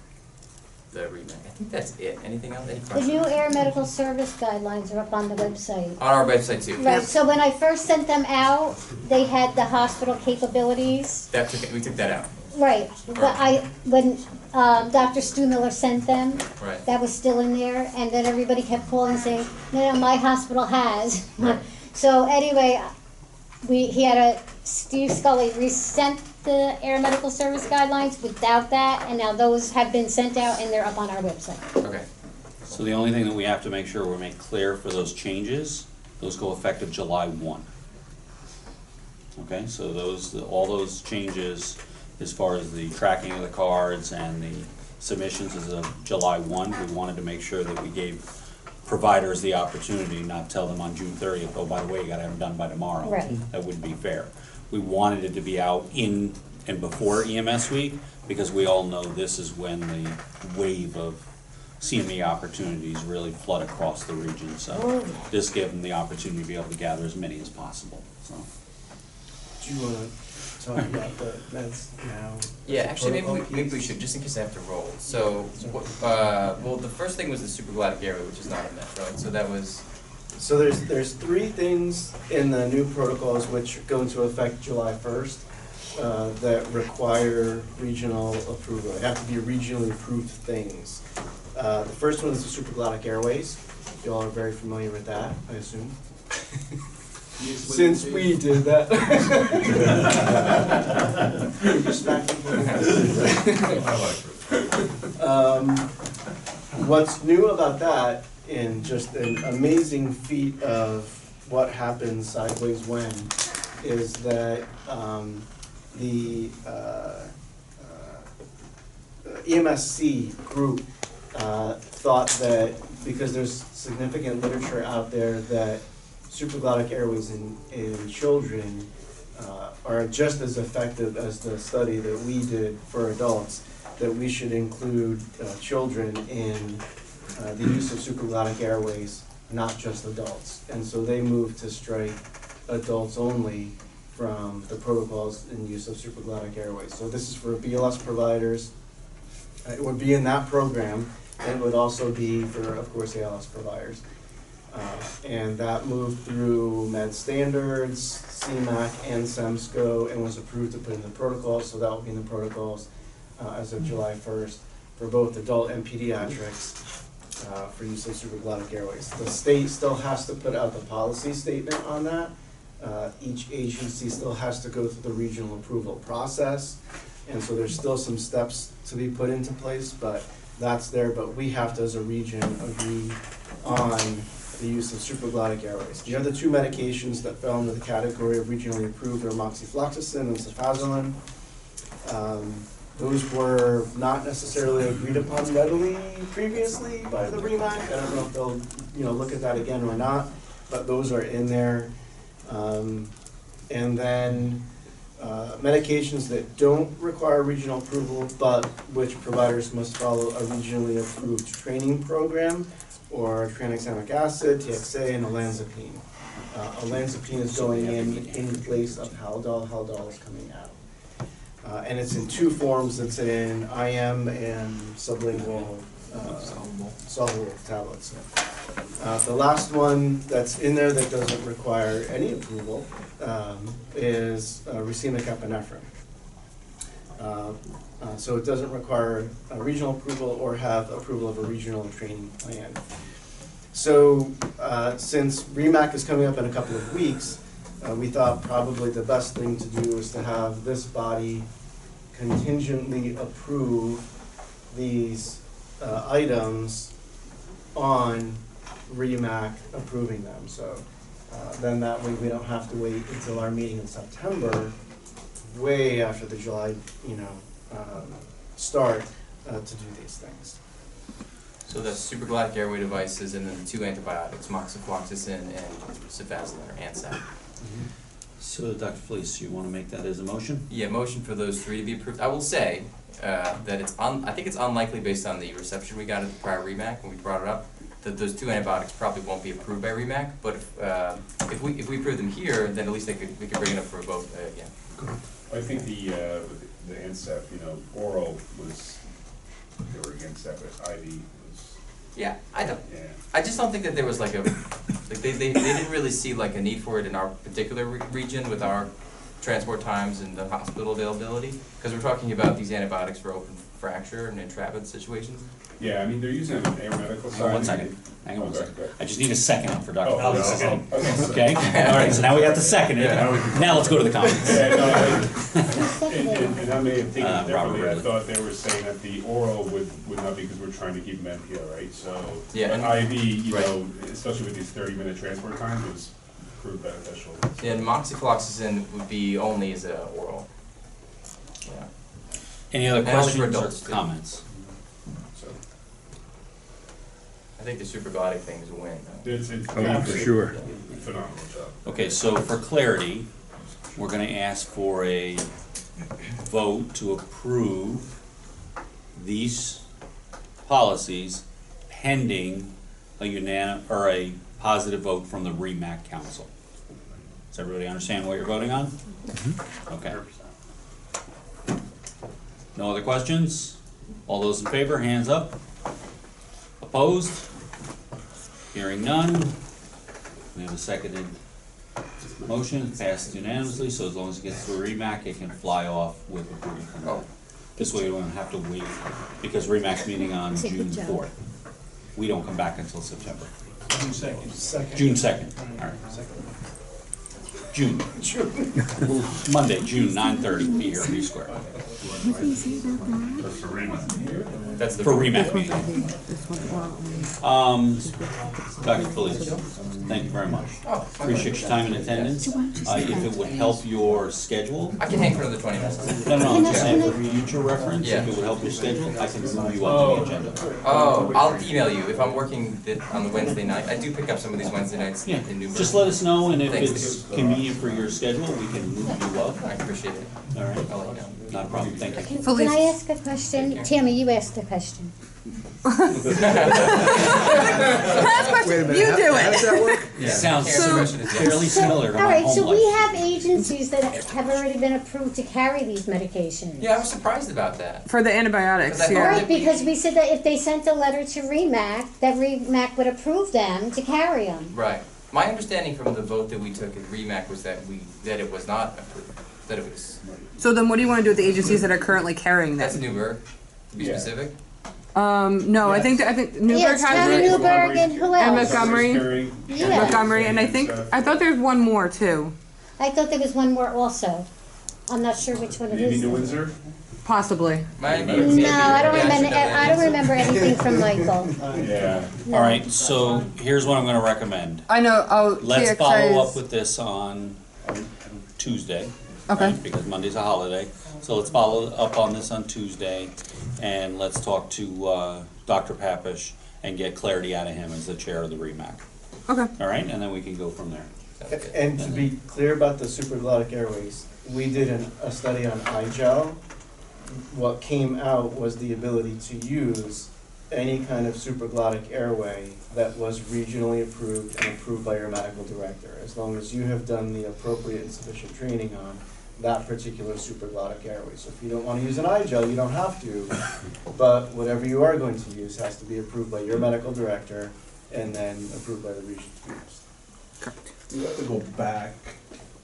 the remake. I think that's it. Anything else? Any The questions? new air medical service guidelines are up on the website. On our website too. Right, so when I first sent them out, they had the hospital capabilities. We took that out. Right, but when Dr. Stu Miller sent them, Right. that was still in there, and then everybody kept calling saying, no, my hospital has. Right. So anyway, he had Steve Scully resent the air medical service guidelines without that, and now those have been sent out and they're up on our website. Okay. So the only thing that we have to make sure we make clear for those changes, those go effective July 1. Okay, so all those changes as far as the tracking of the cards and the submissions is of July 1. We wanted to make sure that we gave providers the opportunity, not tell them on June 30th, oh, by the way, you gotta have them done by tomorrow. Right. That wouldn't be fair. We wanted it to be out in and before EMS week, because we all know this is when the wave of CME opportunities really flood across the region, so this gave them the opportunity to be able to gather as many as possible, so. Do you want to talk about the meds now? Yeah, actually, maybe Protocol we piece? should, just in case I have to roll. So, well, the first thing was the supraglottic area, which is not a med, right? So that was. So there's three things in the new protocols which go into effect July 1st that require regional approval. They have to be regionally approved things. The first one is the supraglottic airways. You all are very familiar with that, I assume. Since we did that. What's new about that, and just an amazing feat of what happens sideways when, is that the EMSC group thought that because there's significant literature out there that supraglottic airways in children are just as effective as the study that we did for adults, that we should include children in the use of supraglottic airways, not just adults. And so they moved to strike adults only from the protocols in use of supraglottic airways. So this is for BLS providers. It would be in that program, and it would also be for, of course, ALS providers. And that moved through Med Standards, CMAC, and Remsco, and was approved to put in the protocols, so that will be in the protocols as of July 1st for both adult and pediatrics for use of supraglottic airways. The state still has to put out the policy statement on that. Each agency still has to go through the regional approval process, and so there's still some steps to be put into place, but that's there. But we have to, as a region, agree on the use of supraglottic airways. The other two medications that fell into the category of regionally approved are moxifloxacin and cefazolin. Those were not necessarily agreed upon readily previously by the REMAC. I don't know if they'll look at that again or not, but those are in there. And then medications that don't require regional approval, but which providers must follow a regionally approved training program, or tranexamic acid, TXA, and olanzapine. olanzapine is going in place of Haldol. Haldol is coming out. And it's in two forms. It's in IM and sublingual soluble tablets. The last one that's in there that doesn't require any approval is racemic epinephrine. So it doesn't require a regional approval or have approval of a regional training plan. So since REMAC is coming up in a couple of weeks, we thought probably the best thing to do is to have this body contingently approve these items on REMAC approving them. So then that way we don't have to wait until our meeting in September, way after the July, start to do these things. So that's supraglottic airway devices and then the two antibiotics, moxifloxacin and cefazolin or ANSAP. So Dr. Felice, you want to make that as a motion? Yeah, motion for those three to be approved. I will say that I think it's unlikely based on the reception we got at the prior REMAC when we brought it up that those two antibiotics probably won't be approved by REMAC. But if we approve them here, then at least we could bring it up for a vote again. I think the NSAP, oral was, they were against that, but IV was. Yeah, I just don't think that there was like they didn't really see like a need for it in our particular region with our transport times and the hospital availability, because we're talking about these antibiotics for open fracture and intrapid situations. Yeah, I mean, they're using it on the air medical side. One second. Hang on one second. I just need a second for Dr. Oh, Felice. okay. Okay? All right, so now we have to second it. Now let's go to the comments. Yeah, and I may have taken it Robert differently. I Redley. thought they were saying that the oral would not be because we're trying to keep them NPO, right? So, Yeah, but IV, right. Especially with these 30-minute transport times, was proved beneficial. Yeah, and moxifloxacin would be only as an oral. Yeah. Any other And only for questions adults, or too. comments? So, I think the supraglottic thing is a win. it's for sure. phenomenal job. Okay, so for clarity, we're going to ask for a vote to approve these policies pending a positive vote from the REMAC Council. Does everybody understand what you're voting on? Okay. No other questions? All those in favor, hands up. Opposed? Hearing none. We have a seconded motion, passed unanimously, so as long as it gets through REMAC, it can fly off with approval from that. This way we don't have to wait, because REMAC's meeting on June 4th. We don't come back until September. June second. June 2nd, all right. June. Monday, June, 9:30, be here, B square. That's for REMAC. That's the For REMAC meeting. Dr. Felice, thank you very much. Appreciate your time and attendance. If it would help your schedule. I can hang for another 20 minutes. No, I'm just saying for future reference, if it would help your schedule, I can move you up to the agenda. Oh, I'll email you if I'm working on the Wednesday night. I do pick up some of these Wednesday nights Yeah, in Newburgh. just let us know, and if Thanks. it's convenient for your schedule, we can move you up. I appreciate it. All right, I'll let you know. not a problem, thank you. Can I ask a question? Tammy, you asked a question. Last question, you do it. Sounds So- fairly similar to All my right, home so we life. have agencies that have already been approved to carry these medications. Yeah, I was surprised about that. For the antibiotics, Because I yeah. Right, because we said that if they sent a letter to REMAC, that REMAC would approve them to carry them. Right. My understanding from the vote that we took at REMAC was that it was not approved. That it was. So then what do you want to do with the agencies that are currently carrying That's them? Newburgh, to be Yeah. specific. No, I think Newburgh Yeah, it's has Town of it. Newburgh and who And else? Montgomery. Yeah. Montgomery, and I thought there's one more too, I thought there was one more also. I'm not sure which one it Maybe is. New Windsor? possibly. No, I don't remember, I don't remember anything from Michael. Yeah. All right, so here's what I'm gonna recommend. I know. Oh, Let's TXI follow is- up with this on Tuesday. Okay. right, because Monday's a holiday. So let's follow up on this on Tuesday, and let's talk to Dr. Papish and get clarity out of him as the chair of the REMAC. Okay. All right, and then we can go from there. And to be clear about the supraglottic airways, we did a study on iGel. What came out was the ability to use any kind of supraglottic airway that was regionally approved and approved by your medical director, as long as you have done the appropriate and sufficient training on that particular supraglottic airway. So if you don't want to use an eye gel, you don't have to, but whatever you are going to use has to be approved by your medical director and then approved by the region's groups. Do we have to go back,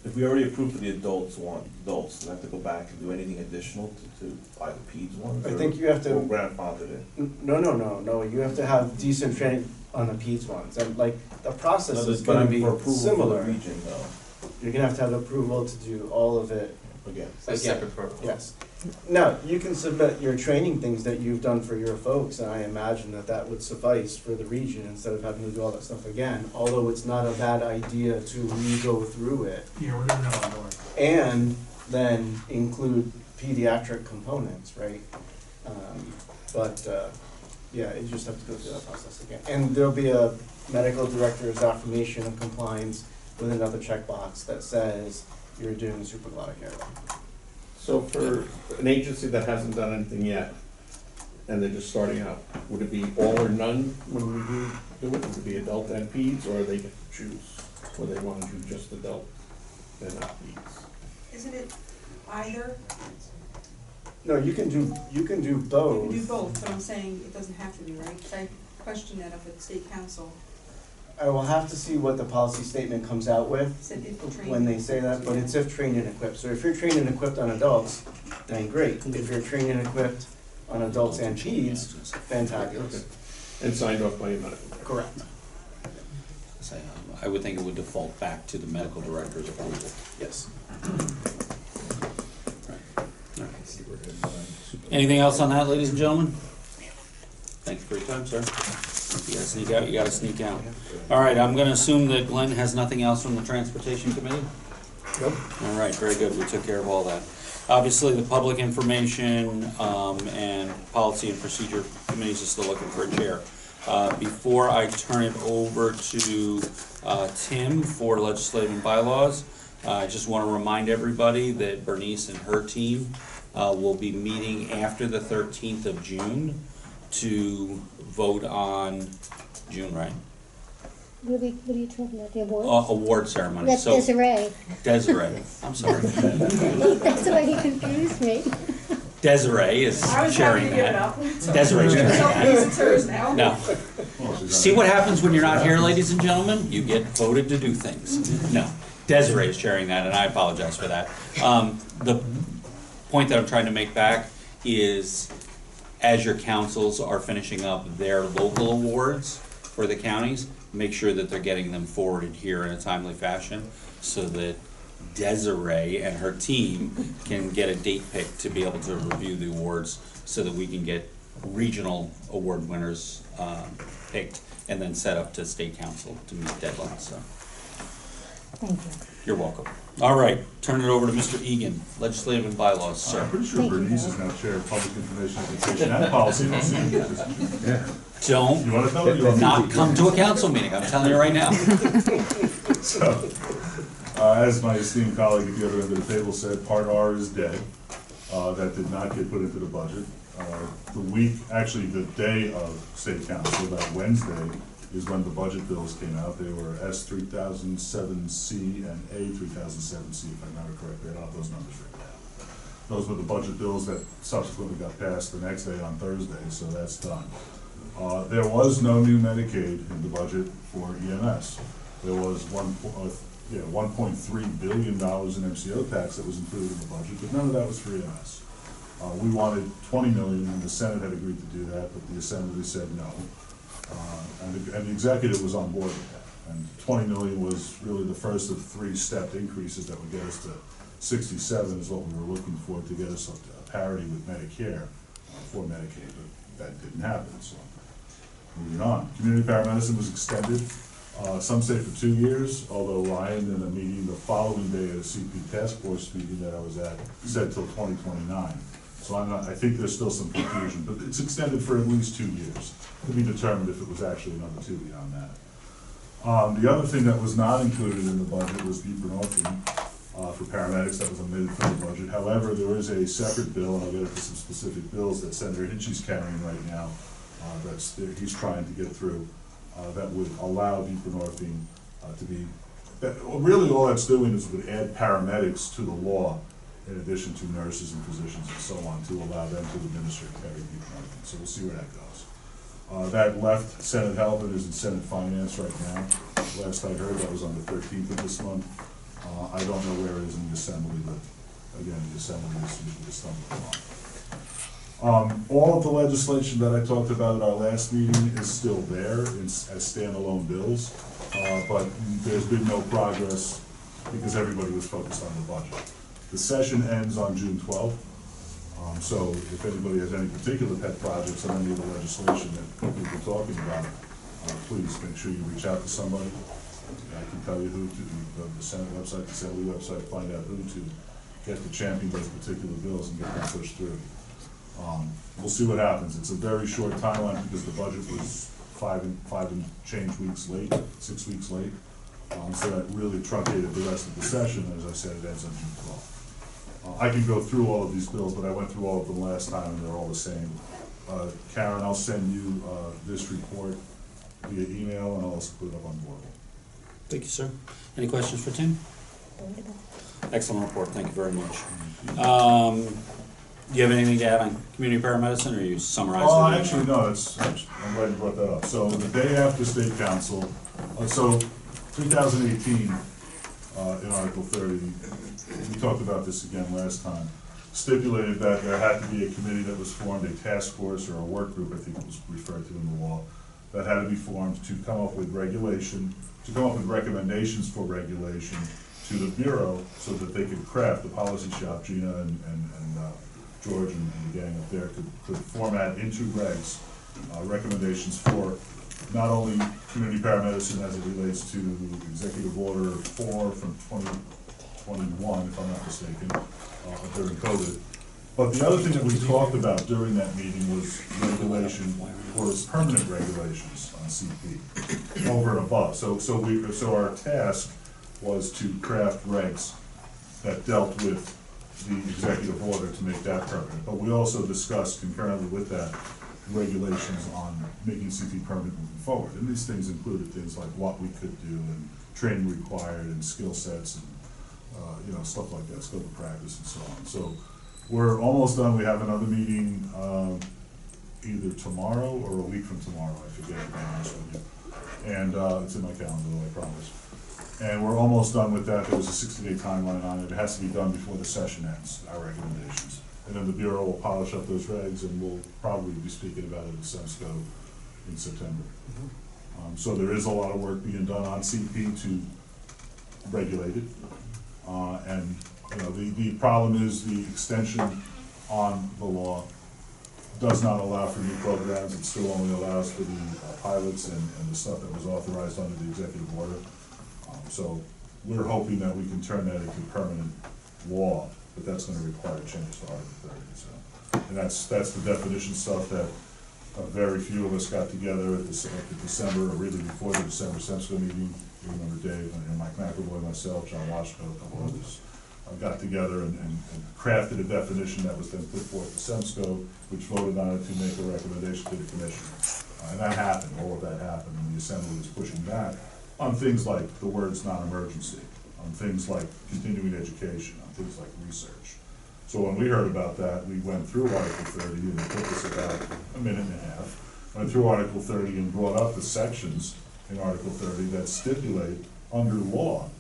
if we already approved for the adults, do we have to go back and do anything additional to buy the peds ones? I think you have to. Or grandfathered in? No, you have to have decent training on the peds ones, and like, the process is But gonna I'm be for approval for similar. the region though. You're gonna have to have approval to do all of it. Again. So separate protocol. Yes. Now, you can submit your training things that you've done for your folks, and I imagine that that would suffice for the region instead of having to do all that stuff again, although it's not a bad idea to re-go through it. Yeah, we're gonna have on board. And then include pediatric components, right? Yeah, you just have to go through that process again. And there'll be a medical director's affirmation of compliance with another checkbox that says you're doing supraglottic airway. So for an agency that hasn't done anything yet, and they're just starting out, would it be all or none when we do it? Would it be adult and peds, or they get to choose whether they want to do just adult and not peds? Isn't it either? No, you can do both. You can do both, but I'm saying it doesn't have to be, right? 'Cause I questioned that up at state council. I will have to see what the policy statement comes out with Said if trained. when they say that, but it's if trained and equipped. So if you're trained and equipped on adults, then great. If you're trained and equipped on adults and peds, fantabulous. Okay. And signed off by your medical director. Correct. I would think it would default back to the medical director's approval. Yes. Anything else on that, ladies and gentlemen? Thanks for your time, sir. You gotta sneak out, you gotta sneak out. All right, I'm gonna assume that Glenn has nothing else from the Transportation Committee? Nope. All right, very good, we took care of all that. Obviously, the Public Information and Policy and Procedure Committees are still looking for a chair. Before I turn it over to Tim for legislative and bylaws, I just want to remind everybody that Bernice and her team will be meeting after the 13th of June to vote on June, right? What are you talking about, the awards? Award ceremony. That's So Desiree. Desiree, I'm sorry. That's why he confused me. Desiree is chairing that. Desiree's chairing that. It's hers now. No. See what happens when you're not here, ladies and gentlemen? You get voted to do things. No. Desiree is chairing that, and I apologize for that. The point that I'm trying to make back is, as your councils are finishing up their local awards for the counties, make sure that they're getting them forwarded here in a timely fashion so that Desiree and her team can get a date picked to be able to review the awards so that we can get regional award winners picked and then set up to state council to meet deadlines. So, Thank you. you're welcome. All right, turn it over to Mr. Egan, legislative and bylaws, sir. I'm pretty sure Bernice is now chair of public information, education, and policy. Yeah. Don't You wanna tell her? You want me to? not come to a council meeting, I'm telling you right now. So, as my esteemed colleague at the other end of the table said, Part R is dead. That did not get put into the budget. Actually the day of state council, that Wednesday, is when the budget bills came out. They were S 3007C and A 3007C, if I remember correctly. I don't have those numbers written down. Those were the budget bills that subsequently got passed the next day on Thursday, so that's done. There was no new Medicaid in the budget for EMS. There was $1.3 billion in MCO tax that was included in the budget, but none of that was for EMS. We wanted $20 million, and the Senate had agreed to do that, but the Assembly said no. And the executive was on board with that. And $20 million was really the first of three stepped increases that would get us to 67 is what we were looking for to get us up to parity with Medicare for Medicaid, but that didn't happen, so moving on. Community paramedicine was extended, some say for 2 years, although Ryan in a meeting the following day at a CP task force meeting that I was at said till 2029. So I think there's still some confusion, but it's extended for at least 2 years. To be determined if it was actually another 2 beyond that. The other thing that was not included in the budget was buprenorphine for paramedics. That was omitted from the budget. However, there is a separate bill, and I'll get into some specific bills that Senator Hitchie's carrying right now, he's trying to get through, that would allow buprenorphine to be, really all that's doing is would add paramedics to the law in addition to nurses and physicians and so on to allow them to administer carry buprenorphine. So we'll see where that goes. That left Senate Health and is in Senate Finance right now. Last I heard, that was on the 13th of this month. I don't know where it is in the Assembly, but again, the Assembly is usually a stumbling block. All of the legislation that I talked about at our last meeting is still there as standalone bills, but there's been no progress because everybody was focused on the budget. The session ends on June 12th, so if anybody has any particular pet projects on any of the legislation that we've been talking about, please make sure you reach out to somebody. I can tell you who to, the Senate website, the Assembly website, find out who to get to champion those particular bills and get them pushed through. We'll see what happens. It's a very short timeline because the budget was five and change weeks late, 6 weeks late. So that really truncated the rest of the session. As I said, it ends on June 12th. I can go through all of these bills, but I went through all of them last time and they're all the same. Karen, I'll send you this report via email and I'll also put it up on board. Thank you, sir. Any questions for Tim? Excellent report, thank you very much. Do you have anything to add on community paramedicine, or you summarize it? Actually, no, I'm glad you brought that up. So the day after State Council, so 2018, in Article 30, we talked about this again last time, stipulated that there had to be a committee that was formed, a task force or a work group, I think it was referred to in the law, that had to be formed to come up with regulation, to come up with recommendations for regulation to the Bureau so that they could craft, the policy shop, Gina and George and the gang up there could format into regs recommendations for not only community paramedicine as it relates to Executive Order 4 from 2021, if I'm not mistaken, during COVID. But the other thing that we talked about during that meeting was regulation, or permanent regulations on CP, over and above. So our task was to craft regs that dealt with the executive order to make that permanent. But we also discussed concurrently with that regulations on making CP permanent moving forward. And these things included things like what we could do and training required and skill sets and stuff like that, scope of practice and so on. So we're almost done. We have another meeting either tomorrow or a week from tomorrow, I forget, to be honest with you. And it's in my calendar though, I promise. And we're almost done with that. There was a 60-day timeline on it. It has to be done before the session ends, our recommendations. And then the Bureau will polish up those regs and we'll probably be speaking about it at Remsco in September. So there is a lot of work being done on CP to regulate it. And the problem is the extension on the law does not allow for new programs. It still only allows for the pilots and the stuff that was authorized under the executive order. So we're hoping that we can turn that into permanent law, but that's going to require changes to Article 30. So, and that's the definition stuff that very few of us got together at the December, or really before the December Remsco meeting. You remember Dave and Mike McAvoy, myself, John Washko, a couple others got together and crafted a definition that was then put forth to Remsco, which voted on it to make a recommendation to the commission. And that happened, all of that happened, and the Assembly was pushing back on things like the words non-emergency, on things like continuing education, on things like research. So when we heard about that, we went through Article 30, and it took us about a minute and a half, went through Article 30 and brought up the sections in Article 30 that stipulate under law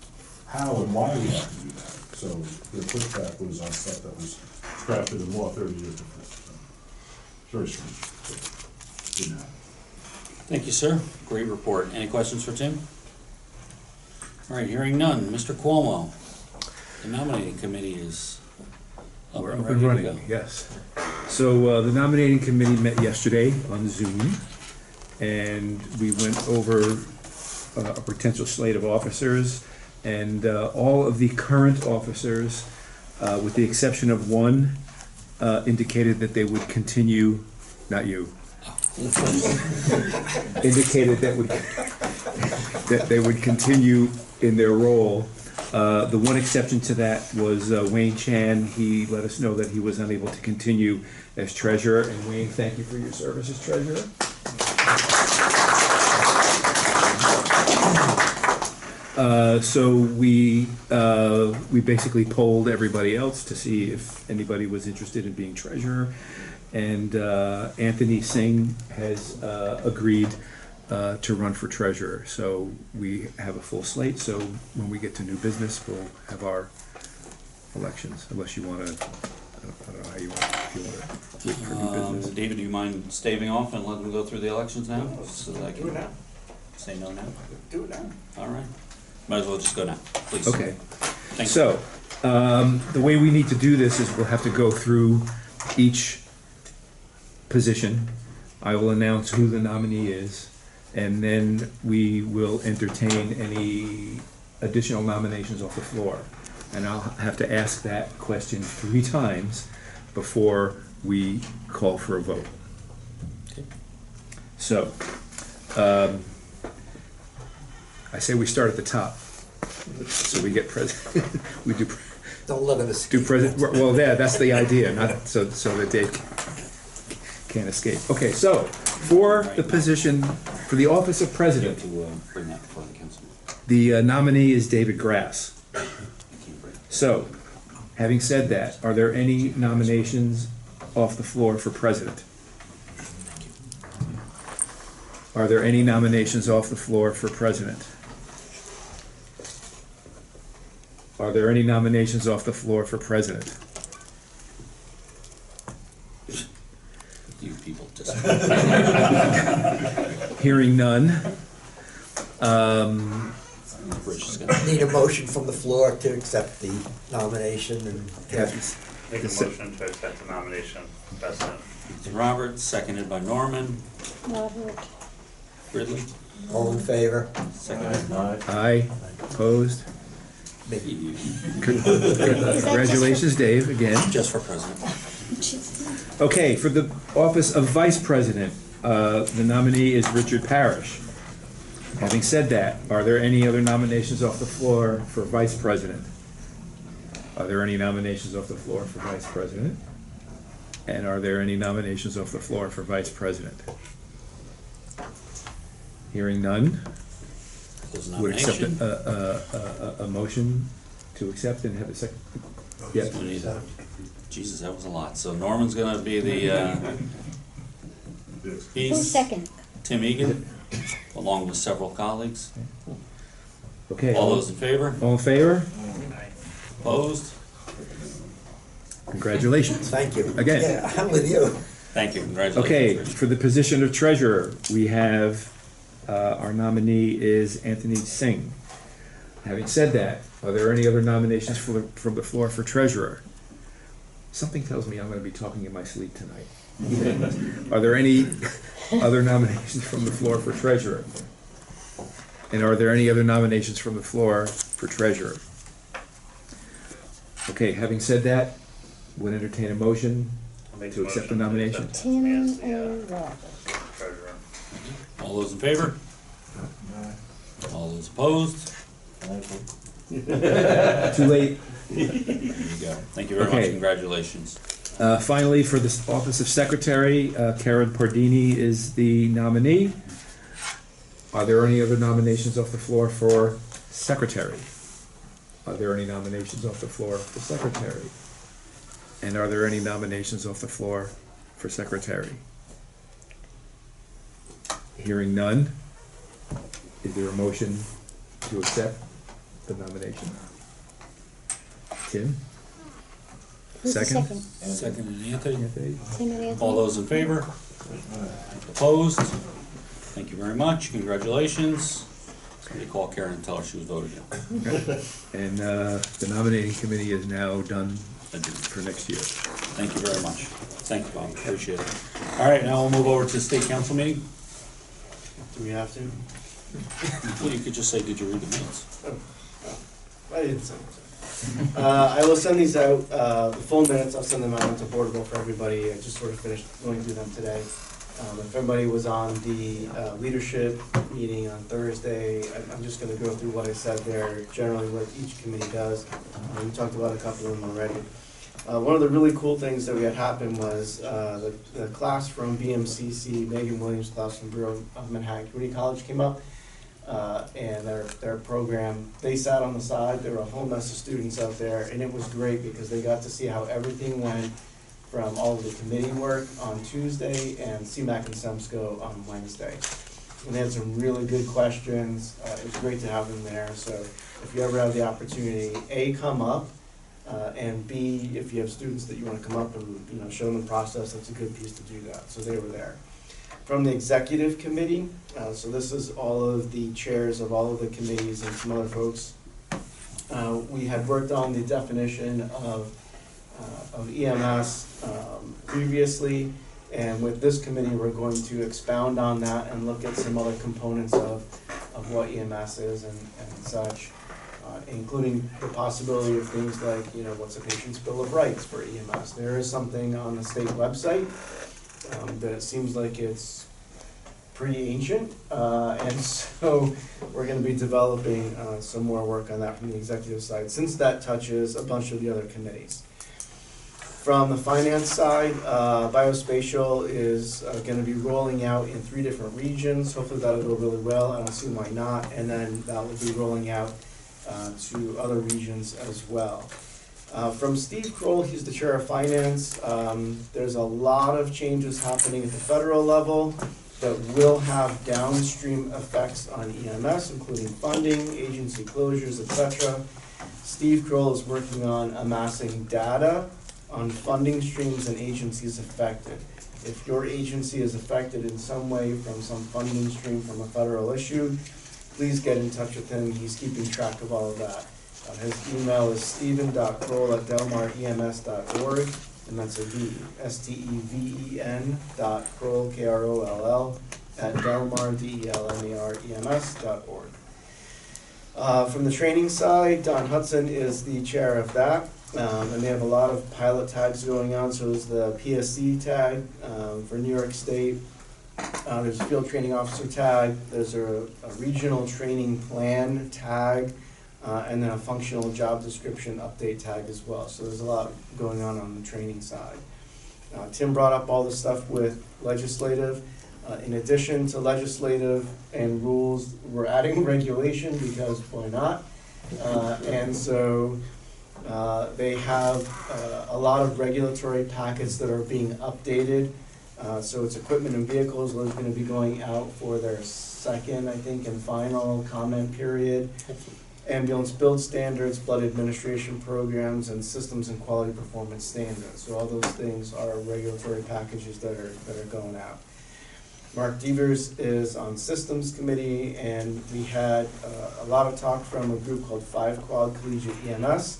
how and why we have to do that. So the pushback was on stuff that was crafted in law 30 years before. So, very strange. Didn't happen. Thank you, sir. Great report. Any questions for Tim? All right, hearing none. Mr. Cuomo, the nominating committee is up and ready to go. Yes. So the nominating committee met yesterday on Zoom, and we went over a potential slate of officers, and all of the current officers, with the exception of one, indicated that they would continue, not you, indicated that they would continue in their role. The one exception to that was Wayne Chan. He let us know that he was unable to continue as treasurer. And Wayne, thank you for your service as treasurer. So we basically polled everybody else to see if anybody was interested in being treasurer. And Anthony Singh has agreed to run for treasurer. So we have a full slate, so when we get to new business, we'll have our elections, unless you wanna, I don't know how you want, if you wanna wait for new business. David, do you mind staving off and let them go through the elections now? So that I Do it can now. say no now? Do it now. All right. Might as well just go now, please. Okay. Thank you. So, the way we need to do this is we'll have to go through each position. I will announce who the nominee is, and then we will entertain any additional nominations off the floor. And I'll have to ask that question 3 times before we call for a vote. Okay. So, I say we start at the top, so we get president, we do. Don't let it escape. Do president, well, yeah, that's the idea, not, so that Dave can't escape. Okay, so, for the position, for the office of president, To bring that before the council. the nominee is David Grass. So, having said that, are there any nominations off the floor for president? Are there any nominations off the floor for president? Are there any nominations off the floor for president? You people just. Hearing none. Need a motion from the floor to accept the nomination and. Make a motion to accept the nomination, President. Robert, seconded by Norman. Robert. Ridley, All in favor? seconded. Aye, opposed? You. Congratulations, Dave, again. Just for president. Okay, for the office of vice president, the nominee is Richard Parrish. Having said that, are there any other nominations off the floor for vice president? Are there any nominations off the floor for vice president? And are there any nominations off the floor for vice president? Hearing none. Close Would accept nomination. a motion to accept and have a second? Yeah. Jesus, that was a lot. So Norman's gonna be the, Who's he's second? Tim Egan, along with several colleagues. Okay. All those in favor? All in favor? Opposed? Congratulations. Thank you. Again. Yeah, I'm with you. Thank you, congratulations. Okay, Richard. for the position of treasurer, we have, our nominee is Anthony Singh. Having said that, are there any other nominations from the floor for treasurer? Something tells me I'm gonna be talking in my sleep tonight. Are there any other nominations from the floor for treasurer? And are there any other nominations from the floor for treasurer? Okay, having said that, would entertain a motion to accept the nomination. Tim and Robert. Treasurer. All those in favor? All those opposed? Too late. There you go. Thank you very much, Okay. congratulations. Finally, for the office of secretary, Karen Pardini is the nominee. Are there any other nominations off the floor for secretary? Are there any nominations off the floor for secretary? And are there any nominations off the floor for secretary? Hearing none, is there a motion to accept the nomination? Tim? Who's the Second? Second, Anthony. Anthony? Tim and Anthony. All those in favor? Opposed? Thank you very much, congratulations. Somebody call Karen and tell her she was voted in. And the nominating committee is now done for next year. Thank you very much. Thank you, Bob, appreciate it. All right, now we'll move over to the state council meeting. Do we have to? Well, you could just say, did you read the minutes? I didn't send it. I will send these out, the full minutes, I'll send them out onto Boardable for everybody. I just sort of finished going through them today. If everybody was on the leadership meeting on Thursday, I'm just gonna go through what I said there, generally what each committee does. We talked about a couple of them already. One of the really cool things that we had happen was the class from BMCC, Megan Williams' class from Bureau of Manhattan Community College came up. and their program. They sat on the side, there were a whole mess of students out there, and it was great because they got to see how everything went from all of the committee work on Tuesday and CMAC and Remsco on Wednesday. And they had some really good questions. It was great to have them there. So if you ever have the opportunity, A, come up, and B, if you have students that you want to come up and show them the process, that's a good piece to do that. So they were there. From the executive committee, so this is all of the chairs of all of the committees and some other folks. We had worked on the definition of EMS previously, and with this committee, we're going to expound on that and look at some other components of what EMS is and such, including the possibility of things like, what's a patient's bill of rights for EMS. There is something on the state website that it seems like it's pretty ancient, and so we're going to be developing some more work on that from the executive side, since that touches a bunch of the other committees. From the finance side, biospatial is going to be rolling out in 3 different regions. Hopefully that'll go really well. I don't see why not. And then that will be rolling out to other regions as well. From Steve Kroll, he's the chair of finance. There's a lot of changes happening at the federal level that will have downstream effects on EMS, including funding, agency closures, etc. Steve Kroll is working on amassing data on funding streams and agencies affected. If your agency is affected in some way from some funding stream from a federal issue, please get in touch with him. He's keeping track of all of that. His email is steven.kroll@delmarems.org, and that's a V, STEVEN.Kroll, KROLL, @delmarems.org. From the training side, Don Hudson is the chair of that. And they have a lot of pilot tags going on. So there's the PSC tag for New York State. There's a field training officer tag. There's a regional training plan tag, and then a functional job description update tag as well. So there's a lot going on the training side. Tim brought up all the stuff with legislative. In addition to legislative and rules, we're adding regulation because why not? And so they have a lot of regulatory packets that are being updated. So it's equipment and vehicles that is going to be going out for their second, I think, and final comment period. Ambulance build standards, blood administration programs, and systems and quality performance standards. So all those things are regulatory packages that are going out. Mark Devers is on systems committee, and we had a lot of talk from a group called 5 Quad Collegiate EMS.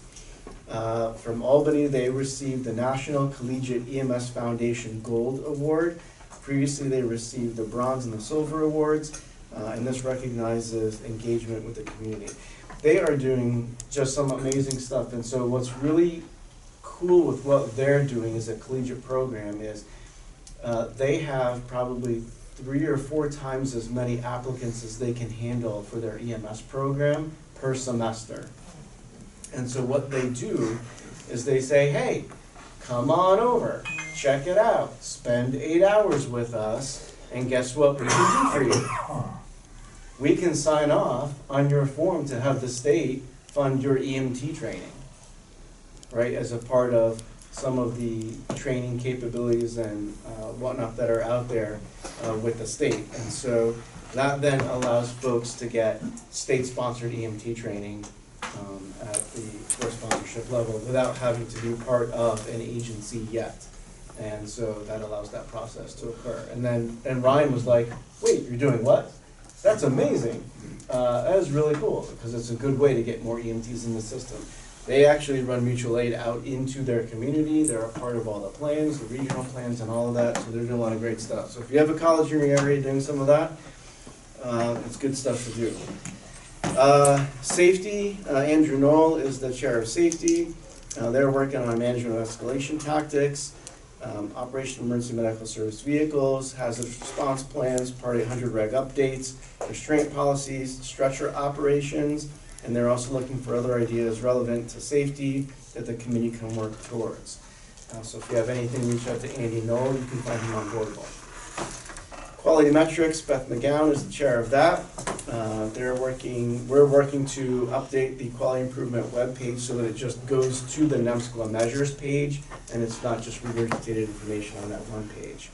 From Albany, they received the National Collegiate EMS Foundation Gold Award. Previously, they received the Bronze and the Silver Awards, and this recognizes engagement with the community. They are doing just some amazing stuff, and so what's really cool with what they're doing as a collegiate program is they have probably 3 or 4 times as many applicants as they can handle for their EMS program per semester. And so what they do is they say, hey, come on over, check it out, spend 8 hours with us, and guess what we can do for you? We can sign off on your form to have the state fund your EMT training, right, as a part of some of the training capabilities and whatnot that are out there with the state. And so that then allows folks to get state-sponsored EMT training at the core sponsorship level without having to be part of an agency yet. And so that allows that process to occur. And Ryan was like, wait, you're doing what? That's amazing. That is really cool because it's a good way to get more EMTs in the system. They actually run mutual aid out into their community. They're a part of all the plans, the regional plans and all of that. So they're doing a lot of great stuff. So if you have a college in your area doing some of that, it's good stuff to do. Safety, Andrew Knoll is the chair of safety. They're working on management of escalation tactics, operation of emergency medical service vehicles, hazardous response plans, Part 800 reg updates, restraint policies, stretcher operations, and they're also looking for other ideas relevant to safety that the committee can work towards. So if you have anything, reach out to Andy Knoll. You can find him on Boardwalk. Quality metrics, Beth McGowan is the chair of that. we're working to update the quality improvement webpage so that it just goes to the Remsco measures page, and it's not just regurgitated information on that one page.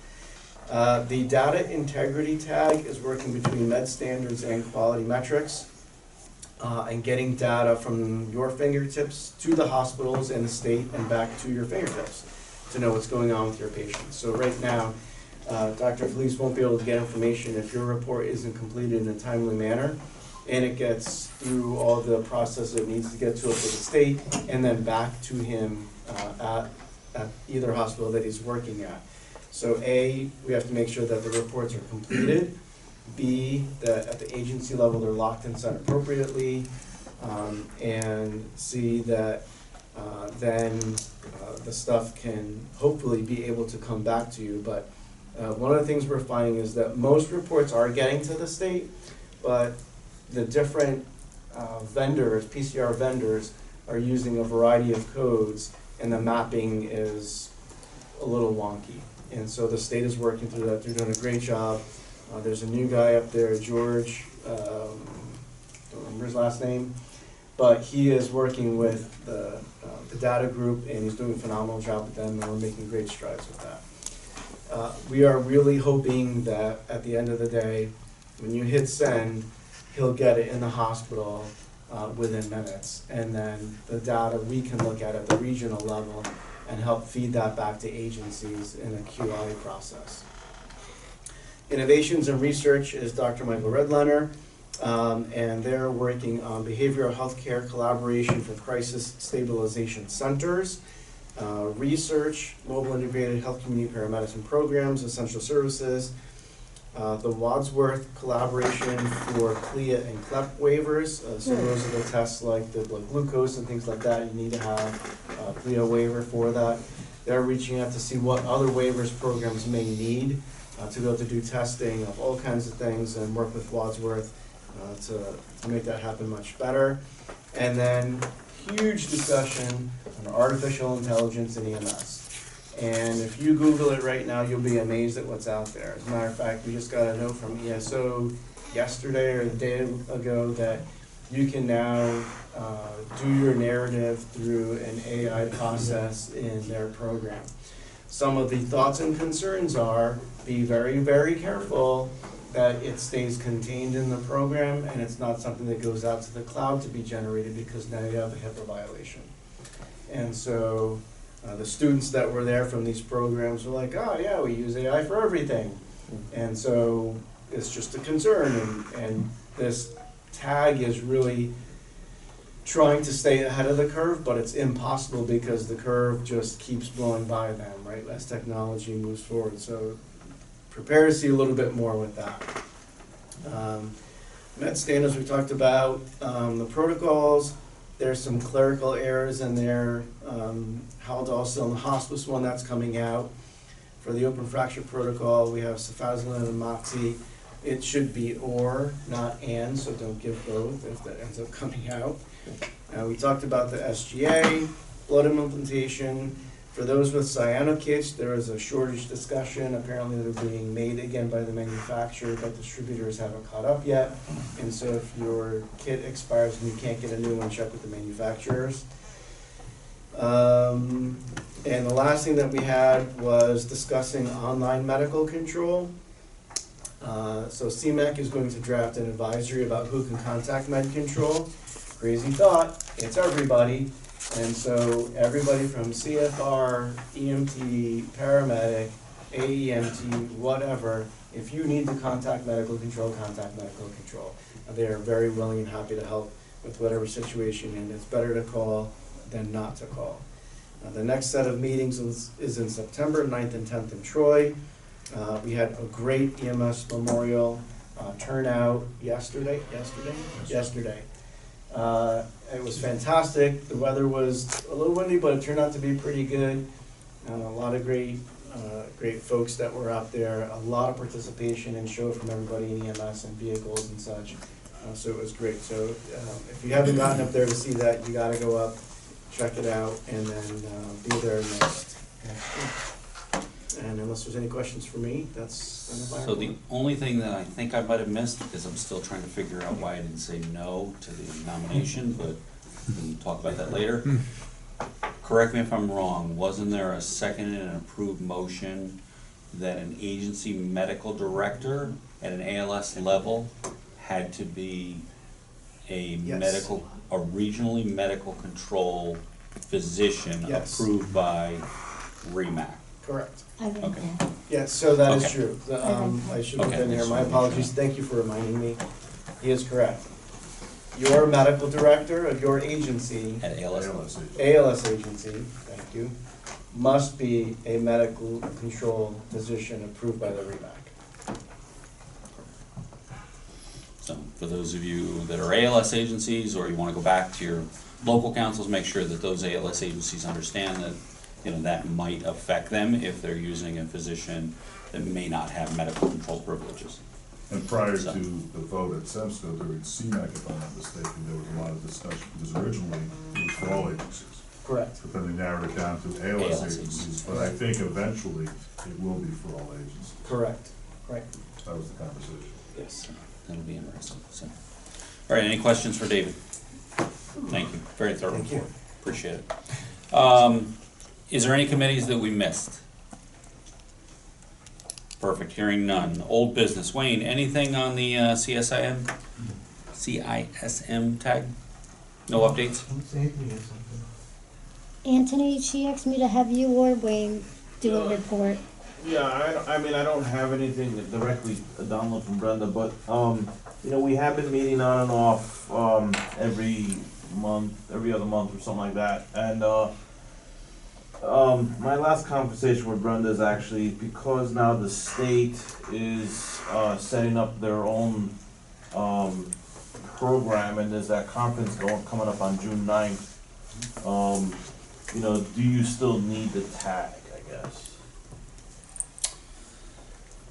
The data integrity tag is working between med standards and quality metrics, and getting data from your fingertips to the hospitals and the state and back to your fingertips to know what's going on with your patients. So right now, Dr. Felice won't be able to get information if your report isn't completed in a timely manner, and it gets through all the process it needs to get to it for the state, and then back to him at either hospital that he's working at. So A, we have to make sure that the reports are completed. B, that at the agency level they're locked and set appropriately. And C, that then the stuff can hopefully be able to come back to you. But one of the things we're finding is that most reports are getting to the state, but the different vendors, PCR vendors, are using a variety of codes, and the mapping is a little wonky. And so the state is working through that. They're doing a great job. There's a new guy up there, George, don't remember his last name, but he is working with the data group, and he's doing a phenomenal job with them, and we're making great strides with that. We are really hoping that at the end of the day, when you hit send, he'll get it in the hospital within minutes, and then the data we can look at the regional level and help feed that back to agencies in a QI process. Innovations and research is Dr. Michael Redlener, and they're working on behavioral healthcare collaboration for crisis stabilization centers, research, mobile integrated health community paramedicine programs, essential services, the Wadsworth collaboration for CLIA and CLEP waivers. So those are the tests like the blood glucose and things like that. You need to have a CLIA waiver for that. They're reaching out to see what other waivers programs may need to be able to do testing of all kinds of things and work with Wadsworth to make that happen much better. And then huge discussion on artificial intelligence in EMS. And if you Google it right now, you'll be amazed at what's out there. As a matter of fact, we just got a note from ESO yesterday or the day ago that you can now do your narrative through an AI process in their program. Some of the thoughts and concerns are, be very, very careful that it stays contained in the program and it's not something that goes out to the cloud to be generated, because now you have a HIPAA violation. And so the students that were there from these programs were like, oh yeah, we use AI for everything. And so it's just a concern, and this tag is really trying to stay ahead of the curve, but it's impossible because the curve just keeps blowing by them, right, as technology moves forward. So prepare to see a little bit more with that. Med standards we talked about, the protocols, there's some clerical errors in there. Haldol still in the hospice one, that's coming out. For the open fracture protocol, we have cefazolin and moxie. It should be or, not and, so don't give both if that ends up coming out. We talked about the SGA, blood implantation. For those with cyanokits, there is a shortage discussion. Apparently they're being made again by the manufacturer, but distributors haven't caught up yet. And so if your kit expires and you can't get a new one, check with the manufacturers. And the last thing that we had was discussing online medical control. So CMEC is going to draft an advisory about who can contact med control. Crazy thought, it's everybody. And so everybody from CFR, EMT, paramedic, AEMT, whatever, if you need to contact medical control, contact medical control. They are very willing and happy to help with whatever situation, and it's better to call than not to call. The next set of meetings is in September 9th and 10th in Troy. We had a great EMS memorial turnout yesterday. It was fantastic. The weather was a little windy, but it turned out to be pretty good. A lot of great folks that were out there. A lot of participation and show from everybody in EMS and vehicles and such. So it was great. So if you haven't gotten up there to see that, you got to go up, check it out, and then be there next week. And unless there's any questions for me, that's kind of my So the report. only thing that I think I might have missed, because I'm still trying to figure out why I didn't say no to the nomination, but we can talk about that later. Correct me if I'm wrong, wasn't there a second and approved motion that an agency medical director at an ALS level had to be a Yes. a regionally medical control physician Yes. approved by REMAC? Correct. I read Okay. that. Yes, so that is Okay. true. I should have Okay, been here, just my wanna make sure. apologies, thank you for reminding me. He is correct. Your medical director of your agency, At ALS? ALS agency, thank you, must be a medical control physician approved by the REMAC. So for those of you that are ALS agencies, or you wanna go back to your local councils, make sure that those ALS agencies understand that, you know, that might affect them if they're using a physician that may not have medical control privileges. And prior to the vote at Remsco during CMAC, if I'm not mistaken, there was a lot of discussion, because originally it was for all agencies. Correct. But then they narrowed it down to ALS agencies, but I think eventually it will be for all agencies. Correct, right, That was the conversation. yes. That'll be interesting, so. All right, any questions for David? Thank you, very thorough Thank you. report, appreciate it. Is there any committees that we missed? Perfect, hearing none. Old business, Wayne, anything on the CSIM tag? No updates? Anthony, she asked me to have you or Wayne do a report. Yeah, I mean, I don't have anything that directly download from Brenda, but, you know, we have been meeting on and off, every month, every other month or something like that, and, my last conversation with Brenda is actually because now the state is, setting up their own, program, and there's that conference coming up on June 9th. You know, do you still need the tag, I guess?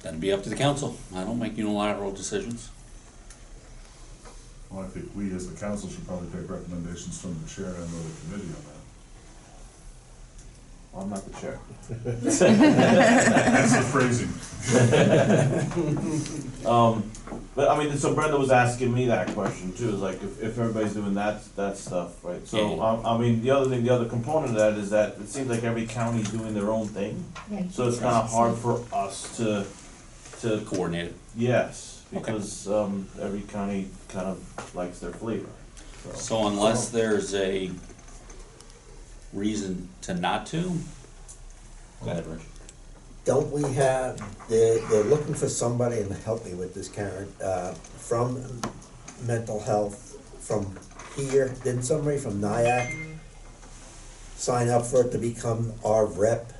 That'd be up to the council. I don't make unilateral decisions. Well, I think we as the council should probably take recommendations from the chair and the committee on that. I'm not the chair. That's the phrasing. But I mean, so Brenda was asking me that question too, is like if everybody's doing that stuff, right? So, I mean, the other component of that is that it seems like every county's doing their own thing. Right. So it's kinda hard for us to Coordinate it. yes, because, every county kind of likes their flavor, so. So unless there's a reason to not to, go ahead, Rich. Don't we have, they're looking for somebody, and help me with this, Karen, from mental health, from here, didn't somebody from NIAC sign up for it to become our rep?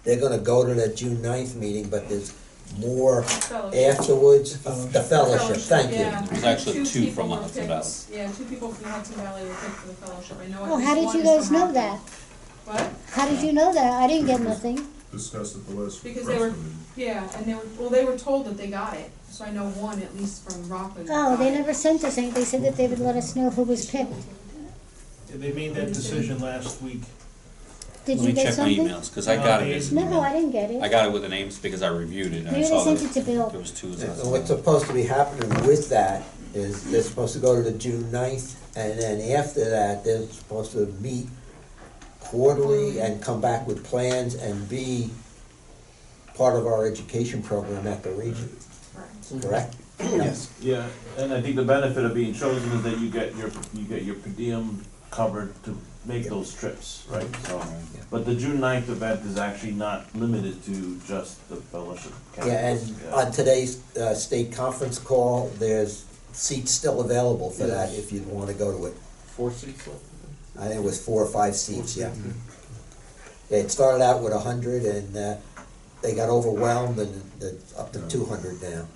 They're gonna go to that June 9th meeting, but there's more Fellowship. afterwards, the fellowship, thank you. Yeah. There's actually two people from were Hudson picked. Valley. Yeah, 2 people from Hudson Valley were picked for the fellowship, I know at Oh, least how did one you is guys from know Rockland. that? What? How did you know that? I didn't get nothing. Discussed at the last. Because they were, Remsco meeting. yeah, and they were told that they got it, so I know one at least from Rockland. Oh, got they it. never sent us anything. They said that they would let us know who was picked. They made that decision last week. Did Let you me get check my something? emails, cause I got it as an No, email. I didn't get it. I got it with the names because I reviewed it and I Maybe they saw sent that it to Bill. there was two. And what's supposed to be happening with that is they're supposed to go to the June 9th, and then after that, they're supposed to meet quarterly and come back with plans and be part of our education program at the region, correct? Yes. Yeah, and I think the benefit of being chosen is that you get your per diem covered to make those trips, right? So, but the June 9th event is actually not limited to just the fellowship. Yeah, and on today's state conference call, there's seats still available for that if you'd want to go to it. 4 seats left? I think it was 4 or 5 seats, yeah. It started out with 100 and they got overwhelmed and it's up to 200 now.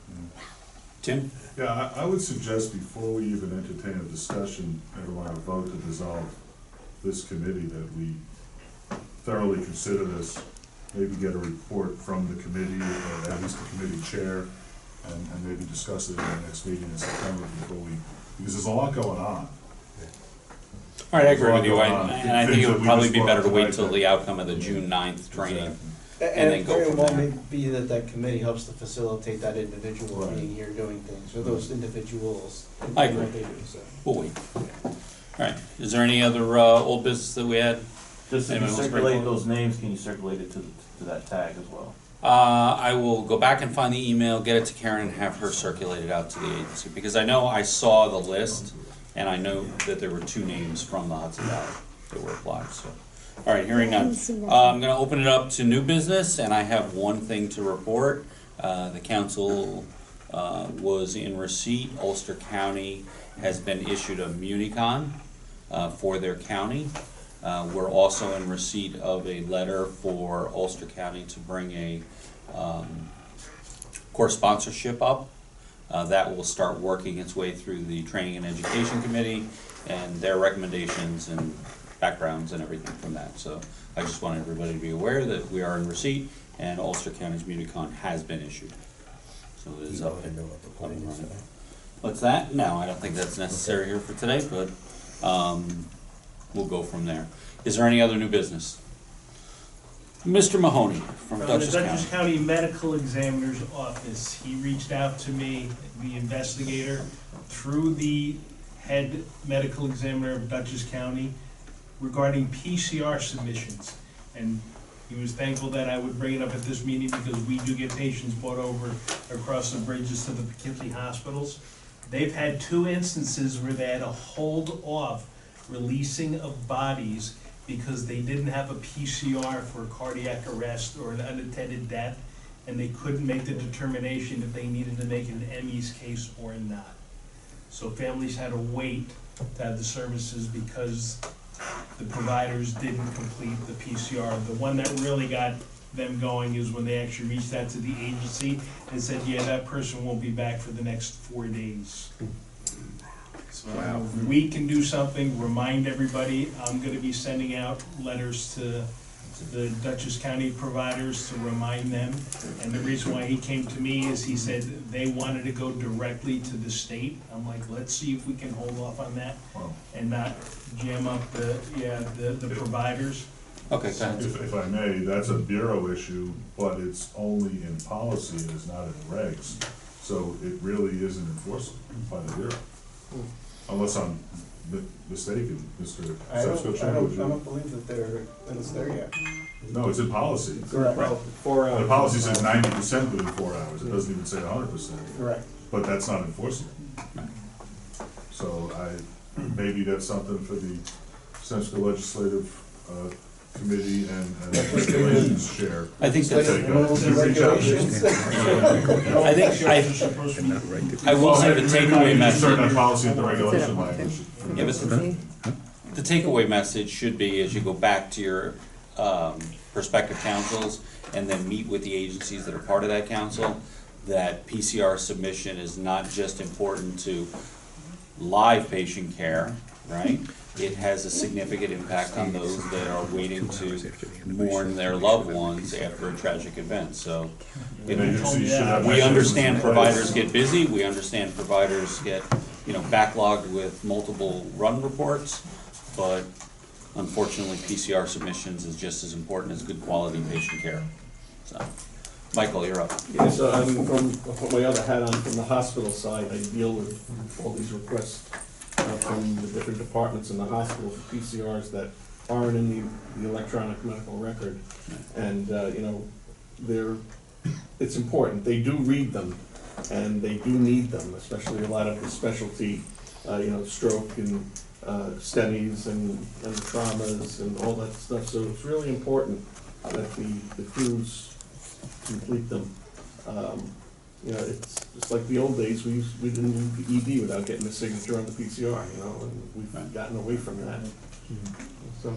Tim? Yeah, I would suggest before we even entertain a discussion, everyone a vote to dissolve this committee, that we thoroughly consider this, maybe get a report from the committee, or at least the committee chair, and maybe discuss it in the next meeting in September because there's a lot going on. All right, I agree with you, There's a lot going on. and I think it Things would that we probably just be brought better to wait tonight till that- the outcome of the June 9th training. and then go very from well there. may be that that committee helps to facilitate that individual being here doing things, or those individuals. I in what agree. they do, so. We'll wait. All right, is there any other old business that we had? Just if you Anyone wants to bring circulate forward? those names, can you circulate it to that tag as well? I will go back and find the email, get it to Karen, and have her circulate it out to the agency, because I know I saw the list, and I know that there were 2 names from the Hudson Valley that were applied, so. All right, hearing none. I'm gonna open it up to new business, and I have one thing to report. The council was in receipt. Ulster County has been issued a Municon for their county. We're also in receipt of a letter for Ulster County to bring a course sponsorship up. That will start working its way through the Training and Education Committee and their recommendations and backgrounds and everything from that. So I just want everybody to be aware that we are in receipt and Ulster County's Municon has been issued. So it is up and running. What's that? No, I don't think that's necessary here for today, but we'll go from there. Is there any other new business? Mr. Mahoney from Dutchess The County. Dutchess County Medical Examiner's Office, he reached out to me, the investigator, through the head medical examiner of Dutchess County regarding PCR submissions. And he was thankful that I would bring it up at this meeting because we do get patients brought over across the bridges to the Poughkeepsie hospitals. They've had 2 instances where they had to hold off releasing of bodies because they didn't have a PCR for cardiac arrest or an unattended death, and they couldn't make the determination if they needed to make an ME's case or not. So families had to wait to have the services because the providers didn't complete the PCR. The one that really got them going is when they actually reached out to the agency and said, yeah, that person won't be back for the next 4 days. So if we can do something, remind everybody, I'm gonna be sending out letters to the Dutchess County providers to remind them. And the reason why he came to me is he said they wanted to go directly to the state. I'm like, let's see if we can hold off on that and not jam up the providers. Okay, If I may, that's a bureau issue, but it's only in policy, and it's not in regs. So it really isn't enforceable by the bureau. Unless I'm mistaken, Mr. I Subscription, would you? don't believe that it's there yet. No, it's in policy. Correct. Well, 4 hours. The policy says 90% within 4 hours, it doesn't even say 100%. Correct. But that's not enforceable. So maybe that's something for the Central Legislative Committee and Regulations Chair. I think to that's. take up. To reach out to. I will say the takeaway message. Certain policy and the regulation language. Yeah, but the takeaway message should be, as you go back to your prospective councils and then meet with the agencies that are part of that council, that PCR submission is not just important to live patient care, right? It has a significant impact on those that are waiting to mourn their loved ones after a tragic event, so. We understand providers get busy, we understand providers get, backlogged with multiple run reports, but unfortunately, PCR submissions is just as important as good quality patient care, so. Michael, you're up. Yeah, so I mean, put my other hat on from the hospital side, I deal with all these requests from the different departments in the hospital for PCRs that aren't in the electronic medical record. And, it's important, they do read them, and they do need them, especially a lot of the specialty, stroke and STEMIs and the traumas and all that stuff. So it's really important that the crews complete them. It's just like the old days, we didn't do the ED without getting a signature on the PCR, and we've gotten away from that. So,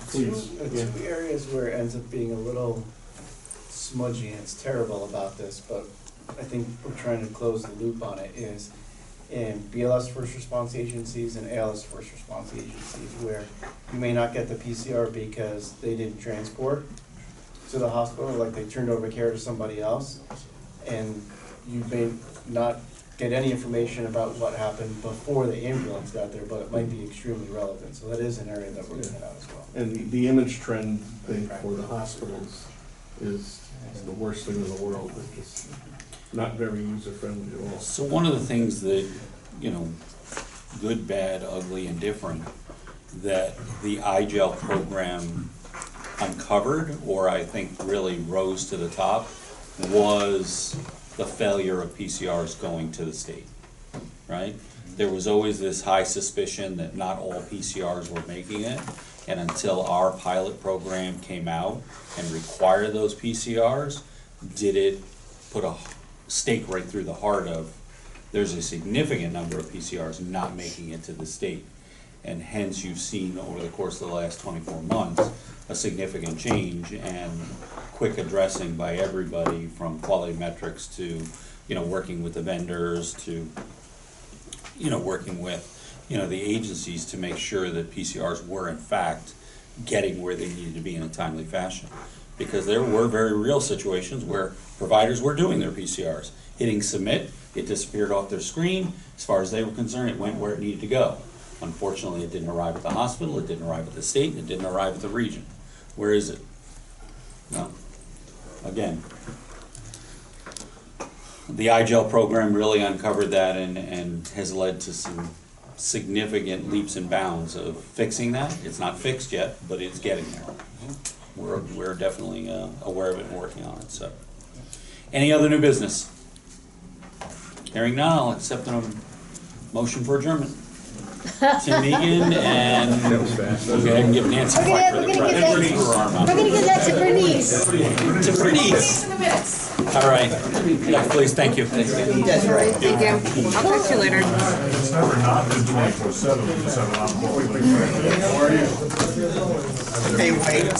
please, Two areas where it ends up being a little smudgy, and it's terrible about this, but I think we're trying to close the loop on it, is in BLS first response agencies and ALS first response agencies, where you may not get the PCR because they didn't transport to the hospital, like they turned over care to somebody else, and you may not get any information about what happened before the ambulance got there, but it might be extremely relevant, so that is an area that we're looking at as well. And the image trend thing for the hospitals is the worst thing in the world. It's just not very user-friendly at all. So one of the things that, good, bad, ugly, and different, that the iGel program uncovered, or I think really rose to the top, was the failure of PCRs going to the state, right? There was always this high suspicion that not all PCRs were making it, and until our pilot program came out and required those PCRs, did it put a stake right through the heart of, there's a significant number of PCRs not making it to the state. And hence you've seen over the course of the last 24 months, a significant change and quick addressing by everybody from quality metrics to, working with the vendors to, working with, the agencies to make sure that PCRs were in fact getting where they needed to be in a timely fashion. Because there were very real situations where providers were doing their PCRs, hitting submit, it disappeared off their screen. As far as they were concerned, it went where it needed to go. Unfortunately, it didn't arrive at the hospital, it didn't arrive at the state, and it didn't arrive at the region. Where is it? Well, again, the iGel program really uncovered that and has led to some significant leaps and bounds of fixing that. It's not fixed yet, but it's getting there. We're definitely aware of it and working on it. So, any other new business? Hearing none, I'll accept a motion for adjournment. Tim Egan and we'll go ahead and give Nancy White for the credit. We're gonna give that to Bernice. To Bernice. All right. Yeah, please, thank you. That's right. Thank you. I'll talk to you later. It's never not been 24/7, we just have an on-call. How are you? Hey, wait.